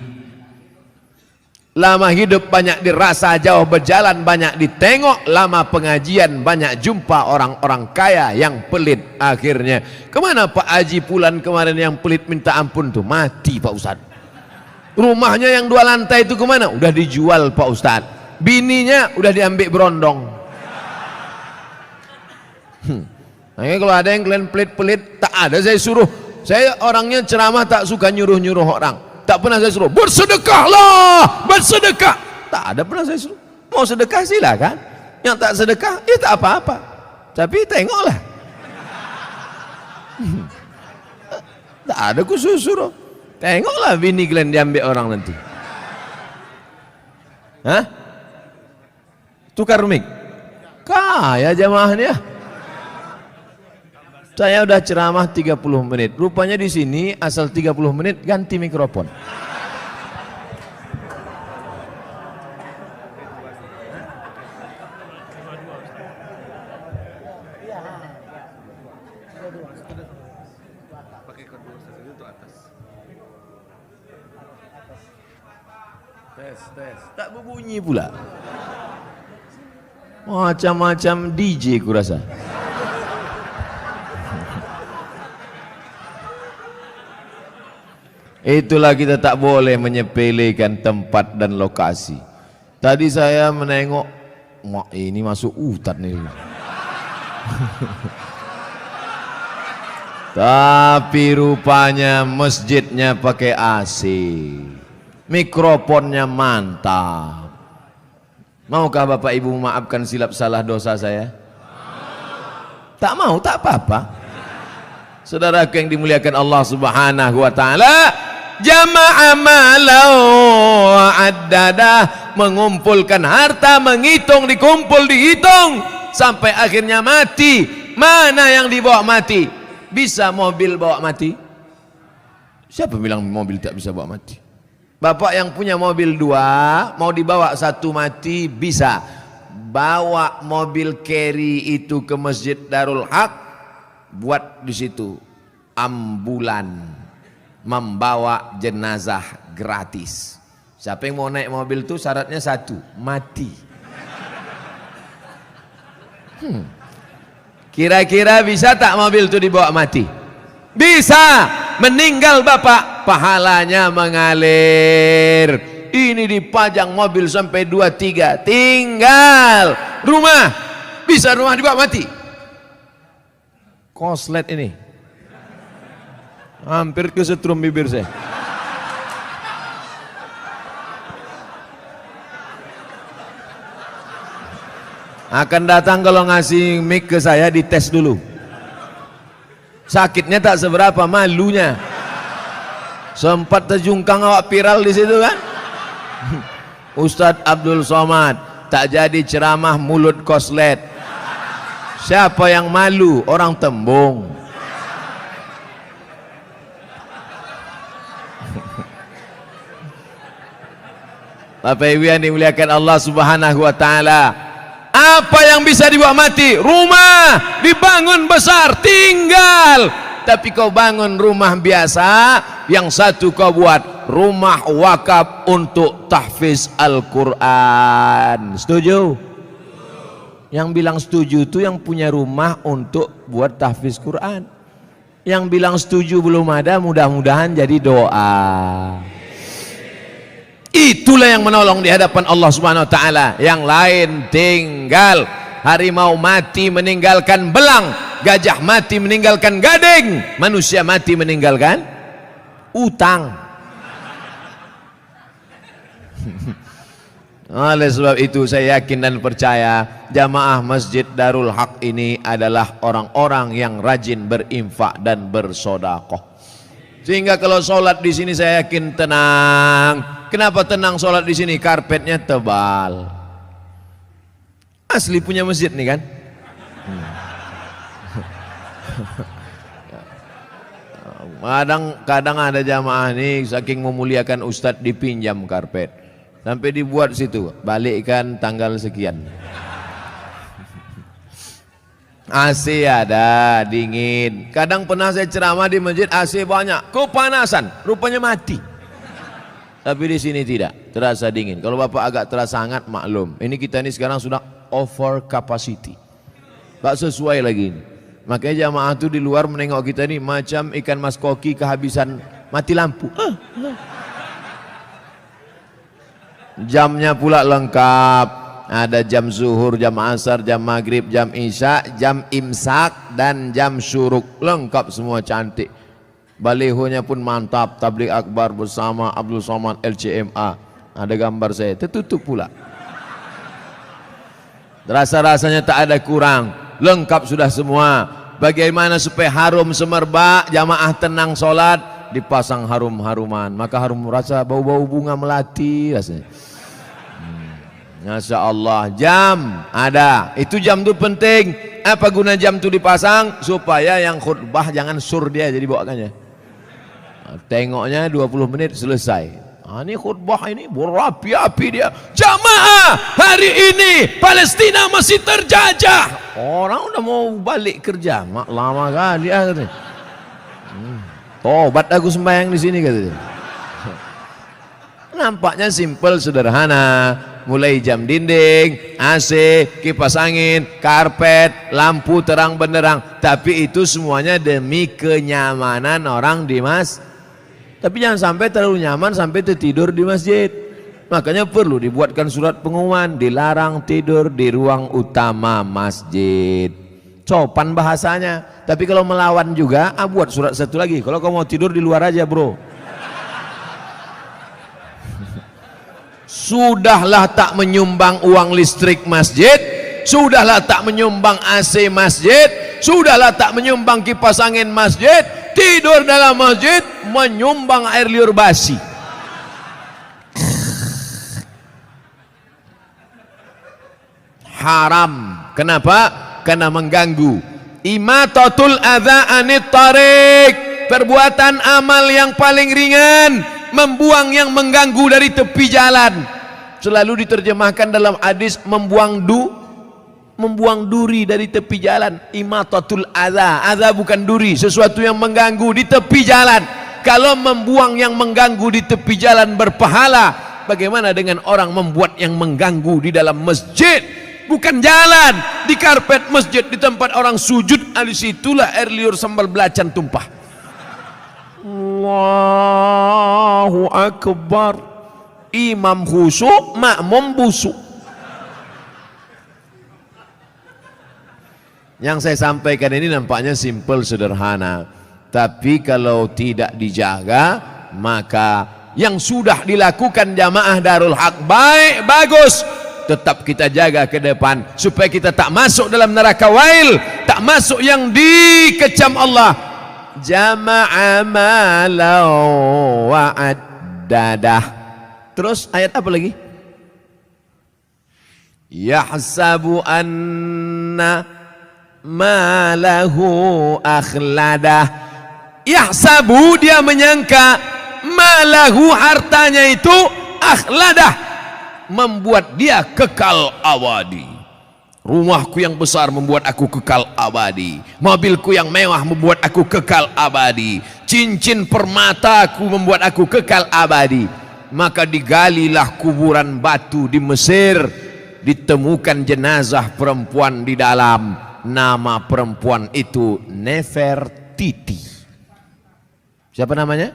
Lama hidup banyak dirasa, jauh berjalan banyak ditengok, lama pengajian banyak jumpa orang-orang kaya yang pelit. Akhirnya kemana Pak Haji Pulan kemarin yang pelit minta ampun tuh? Mati Pak Ustad. Rumahnya yang 2 lantai itu kemana? Udah dijual Pak Ustad. Bininya udah diambil berondong. Makanya kalau ada yang kalian pelit-pelit, tak ada saya suruh. Saya orangnya ceramah tak suka nyuruh-nyuruh orang. Tak pernah saya suruh, bersedekahlah, bersedekah. Tak ada pernah saya suruh. Mau sedekah silakan. Yang tak sedekah, ya tak apa-apa. Tapi tengoklah. Tak ada khusus suruh. Tengoklah bini kalian diambil orang nanti. Hah? Tukar mic. Kaya jamaahnya. Saya udah ceramah 30 menit. Rupanya di sini asal 30 menit ganti mikrofon. Tes. Tak berbunyi pula. Macam-macam DJ kurasa. Itulah kita tak boleh menyepelekan tempat dan lokasi. Tadi saya menengok, wah ini masuk hutan nih. Tapi rupanya masjidnya pakai AC. Mikrofonnya mantap. Maukah Bapak Ibu memaafkan silap salah dosa saya? Tak mau, tak apa-apa. Saudaraku yang dimuliakan Allah Subhanahu wa taala, jama'a malau wa'addadah, mengumpulkan harta, menghitung, dikumpul, dihitung sampai akhirnya mati. Mana yang dibawa mati? Bisa mobil bawa mati? Siapa bilang mobil tak bisa bawa mati? Bapak yang punya mobil 2 mau dibawa 1 mati bisa. Bawa mobil carry itu ke Masjid Darul Haq, buat di situ ambulan membawa jenazah gratis. Siapa yang mau naik mobil itu syaratnya 1, mati. Kira-kira bisa tak mobil itu dibawa mati? Bisa. Meninggal bapak, pahalanya mengalir. Ini dipajang mobil sampai 2-3, tinggal rumah. Bisa rumah dibawa mati. Koslet ini hampir kesetrum bibir saya. Akan datang kalau ngasih mic ke saya, dites dulu. Sakitnya tak seberapa, malunya. Sempat terjungkang awak viral di situ kan. Ustadz Abdul Somad tak jadi ceramah mulut koslet. Siapa yang malu? Orang Tembung. Bapak Ibu yang dimuliakan Allah Subhanahu wa taala, apa yang bisa dibawa mati? Rumah dibangun besar, tinggal. Tapi kau bangun rumah biasa, yang satu kau buat rumah wakaf untuk tahfiz Al-Quran. Setuju? Yang bilang setuju itu yang punya rumah untuk buat tahfiz Quran. Yang bilang setuju belum ada, mudah-mudahan jadi doa. Itulah yang menolong di hadapan Allah Subhanahu wa taala. Yang lain tinggal. Harimau mati meninggalkan belang, gajah mati meninggalkan gading, manusia mati meninggalkan utang. Oleh sebab itu saya yakin dan percaya jamaah Masjid Darul Haq ini adalah orang-orang yang rajin berinfak dan bersedekah. Sehingga kalau sholat di sini saya yakin tenang. Kenapa tenang sholat di sini? Karpetnya tebal. Asli punya masjid nih kan? Kadang ada jamaah nih saking memuliakan ustadz dipinjam karpet. Sampai dibuat situ, balikkan tanggal sekian. AC ada, dingin. Kadang pernah saya ceramah di masjid AC banyak, kepanasan, rupanya mati. Tapi di sini tidak, terasa dingin. Kalau Bapak agak terasa hangat, maklum. Ini kita ini sekarang sudah over capacity. Tak sesuai lagi ini. Makanya jamaah itu di luar menengok kita ini macam ikan mas koki kehabisan mati lampu. Jamnya pula lengkap. Ada jam zuhur, jam asar, jam maghrib, jam isya, jam imsak, dan jam syuruk. Lengkap semua cantik. Balihonya pun mantap. Tabligh akbar bersama Abdul Somad LCMA. Ada gambar saya, tertutup pula. Rasa-rasanya tak ada kurang. Lengkap sudah semua. Bagaimana supaya harum semerbak, jamaah tenang sholat, dipasang harum-haruman. Maka harum rasa bau-bau bunga melati rasanya. Masya Allah. Jam ada. Itu jam itu penting. Apa guna jam itu dipasang? Supaya yang khutbah jangan sur dia jadi bawakannya. Tengoknya 20 menit selesai. Ini khutbah ini berapi-api dia. Jamaah, hari ini Palestina masih terjajah. Orang udah mau balik kerja, mak lama kan dia katanya. Tobat aku sembahyang di sini katanya. Nampaknya simpel sederhana. Mulai jam dinding, AC, kipas angin, karpet, lampu terang benderang. Tapi itu semuanya demi kenyamanan orang di masjid. Tapi jangan sampai terlalu nyaman sampai tertidur di masjid. Makanya perlu dibuatkan surat pengumuman, dilarang tidur di ruang utama masjid. Sopan bahasanya. Tapi kalau melawan juga, buat surat satu lagi. Kalau kamu mau tidur di luar aja bro. Sudahlah tak menyumbang uang listrik masjid, sudahlah tak menyumbang AC masjid, sudahlah tak menyumbang kipas angin masjid, tidur dalam masjid menyumbang air liur basi. Haram. Kenapa? Karena mengganggu. Imatatul adza anit tariq, perbuatan amal yang paling ringan, membuang yang mengganggu dari tepi jalan. Selalu diterjemahkan dalam hadis membuang duri dari tepi jalan. Imatatul adza, adza bukan duri, sesuatu yang mengganggu di tepi jalan. Kalau membuang yang mengganggu di tepi jalan berpahala, bagaimana dengan orang membuat yang mengganggu di dalam masjid? Bukan jalan, di karpet masjid, di tempat orang sujud, di situlah air liur sambal belacan tumpah. Allahu Akbar. Imam khusyuk, makmum busuk. Yang saya sampaikan ini nampaknya simpel sederhana, tapi kalau tidak dijaga, maka yang sudah dilakukan jamaah Darul Haq baik, bagus, tetap kita jaga ke depan supaya kita tak masuk dalam neraka wail, tak masuk yang dikecam Allah. Jama'a malau wa'addadah. Terus ayat apa lagi? Yahsabu anna malahu akhladah. Yahsabu, dia menyangka, malahu, hartanya itu, akhladah, membuat dia kekal abadi. Rumahku yang besar membuat aku kekal abadi, mobilku yang mewah membuat aku kekal abadi, cincin permataku membuat aku kekal abadi. Maka digalilah kuburan batu di Mesir, ditemukan jenazah perempuan di dalam. Nama perempuan itu Nefertiti. Siapa namanya?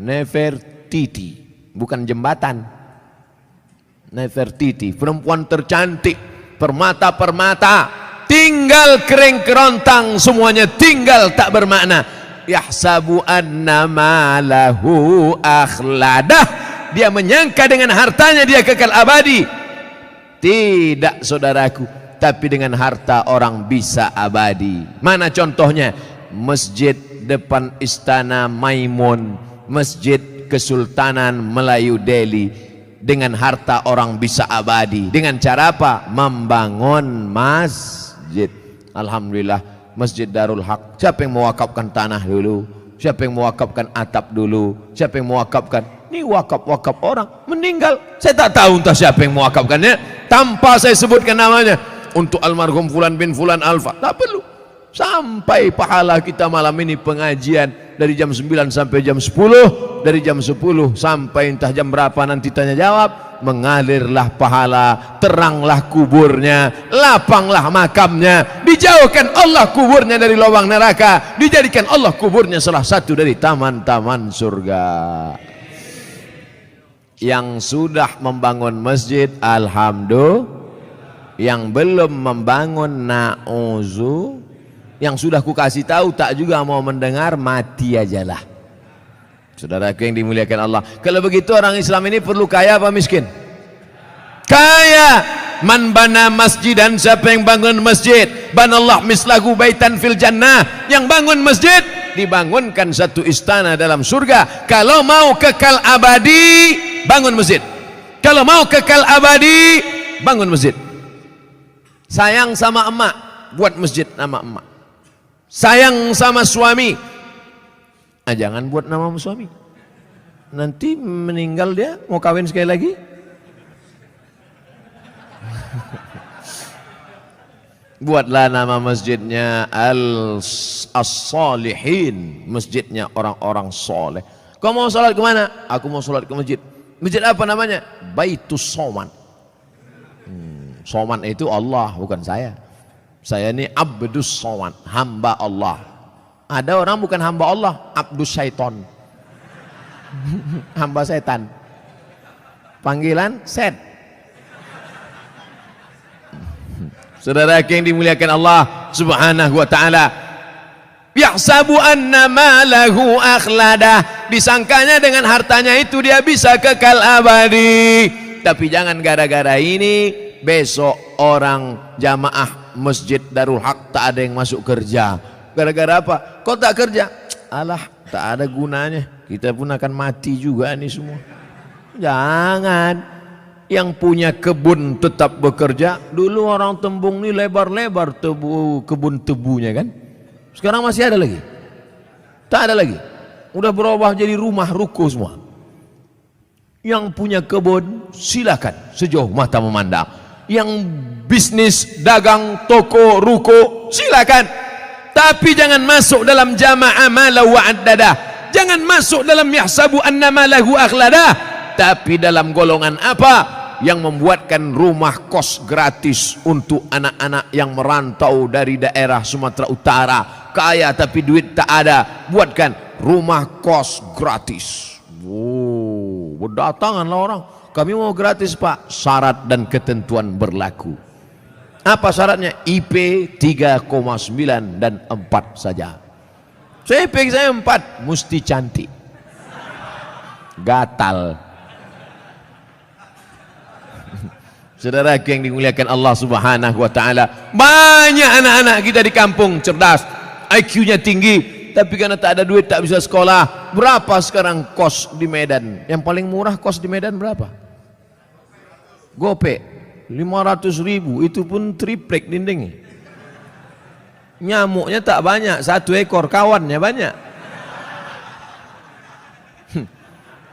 Nefertiti, bukan jembatan. Nefertiti, perempuan tercantik, permata-permata, tinggal kering kerontang, semuanya tinggal tak bermakna. Yahsabu anna malahu akhladah. Dia menyangka dengan hartanya dia kekal abadi. Tidak saudaraku, tapi dengan harta orang bisa abadi. Mana contohnya? Masjid depan Istana Maimun, Masjid Kesultanan Melayu Delhi, dengan harta orang bisa abadi. Dengan cara apa? Membangun masjid. Alhamdulillah, Masjid Darul Haq. Siapa yang mewakafkan tanah dulu? Siapa yang mewakafkan atap dulu? Siapa yang mewakafkan? Ini wakaf-wakaf orang meninggal. Saya tak tahu entah siapa yang mewakafkannya, tanpa saya sebutkan namanya. Untuk almarhum Fulan bin Fulan Alfa, tak perlu. Sampai pahala kita malam ini pengajian dari jam 9 sampai jam 10, dari jam 10 sampai entah jam berapa nanti tanya jawab, mengalirlah pahala, teranglah kuburnya, lapanglah makamnya, dijauhkan Allah kuburnya dari lubang neraka, dijadikan Allah kuburnya salah satu dari taman-taman surga. Yang sudah membangun masjid, alhamdulillah. Yang belum membangun, na'uzu. Yang sudah ku kasih tahu tak juga mau mendengar, mati ajalah. Saudaraku yang dimuliakan Allah, kalau begitu orang Islam ini perlu kaya apa miskin? Kaya. Man bana masjidan, siapa yang bangun masjid, banallah mislahu baitan fil jannah. Yang bangun masjid, dibangunkan satu istana dalam surga. Kalau mau kekal abadi, bangun masjid. Kalau mau kekal abadi, bangun masjid. Sayang sama emak, buat masjid nama emak. Sayang sama suami, jangan buat nama suami. Nanti meninggal dia, mau kawin sekali lagi. Buatlah nama masjidnya As-Salihin, masjidnya orang-orang soleh. Kau mau sholat kemana? Aku mau sholat ke masjid. Masjid apa namanya? Baitus Soman. Soman itu Allah, bukan saya. Saya ini Abdus Soman, hamba Allah. Ada orang bukan hamba Allah, Abdus Syaiton. Hamba setan. Panggilan set. Saudara yang dimuliakan Allah Subhanahu wa taala, yahsabu anna malahu akhladah, disangkanya dengan hartanya itu dia bisa kekal abadi. Tapi jangan gara-gara ini besok orang jamaah Masjid Darul Haq tak ada yang masuk kerja. Gara-gara apa? Kok tak kerja? Alah, tak ada gunanya. Kita pun akan mati juga nih semua. Jangan. Yang punya kebun tetap bekerja. Dulu orang Tembung ini lebar-lebar kebun tebunya kan. Sekarang masih ada lagi? Tak ada lagi. Udah berubah jadi rumah ruko semua. Yang punya kebun silakan sejauh mata memandang. Yang bisnis dagang toko ruko silakan. Tapi jangan masuk dalam jama'ah malahu wa'addadah. Jangan masuk dalam yahsabu anna malahu akhladah. Tapi dalam golongan apa? Yang membuatkan rumah kos gratis untuk anak-anak yang merantau dari daerah Sumatera Utara, kaya tapi duit tak ada, buatkan rumah kos gratis. Oh, berdatanganlah orang, kami mau gratis pak, syarat dan ketentuan berlaku. Apa syaratnya? IP 3,9 dan 4 saja. IP saya 4, mesti cantik, gatal. Saudara yang dimuliakan Allah Subhanahu wa taala, banyak anak-anak kita di kampung cerdas, IQ-nya tinggi, tapi karena tak ada duit tak bisa sekolah. Berapa sekarang kos di Medan? Yang paling murah kos di Medan berapa? Gope 500.000, itu pun triplek dinding. Nyamuknya tak banyak, 1 ekor, kawannya banyak.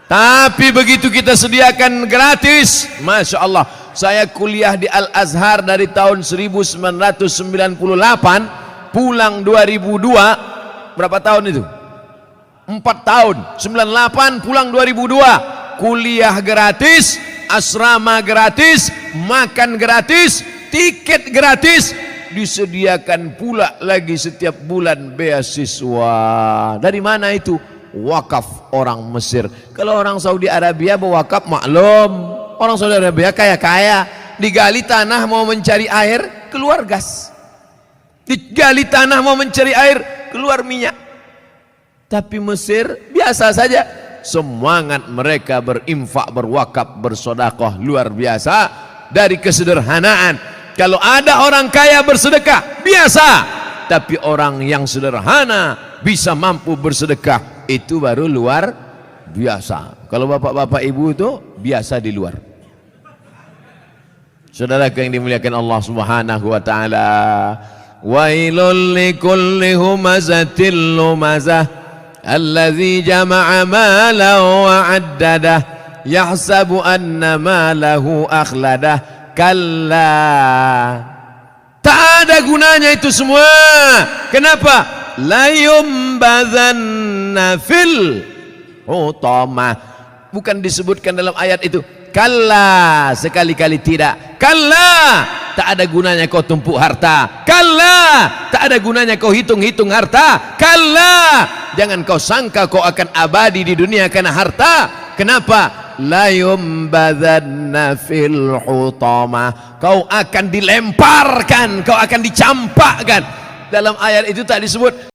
Tapi begitu kita sediakan gratis, Masya Allah. Saya kuliah di Al-Azhar dari tahun 1998, pulang 2002. Berapa tahun itu? 4 tahun. 98 pulang 2002. Kuliah gratis, asrama gratis, makan gratis, tiket gratis, disediakan pula lagi setiap bulan beasiswa. Dari mana itu? Wakaf orang Mesir. Kalau orang Saudi Arabia berwakaf maklum, orang Saudi Arabia kaya-kaya, digali tanah mau mencari air, keluar gas. Digali tanah mau mencari air, keluar minyak. Tapi Mesir biasa saja. Semangat mereka berinfak, berwakaf, bersedekah luar biasa. Dari kesederhanaan. Kalau ada orang kaya bersedekah, biasa. tapi orang yang sederhana bisa mampu bersedekah, itu baru luar biasa. Kalau bapak-bapak ibu itu biasa di luar. Saudara yang dimuliakan Allah Subhanahu wa taala, wailul likulli humazatil lumazah alladzi jama'a malan wa 'addadah yahsabu anna malahu akhladah. Kalla, tak ada gunanya itu semua. Kenapa? La yumbadzanna fil hutamah. Bukan disebutkan dalam ayat itu. Kalla, sekali-kali tidak. Kalla, tak ada gunanya kau tumpuk harta. Kalla, tak ada gunanya kau hitung-hitung harta. Kalla, jangan kau sangka kau akan abadi di dunia karena harta. Kenapa? La yumbadzanna fil hutamah. Kau akan dilemparkan, kau akan dicampakkan. Dalam ayat itu tak disebut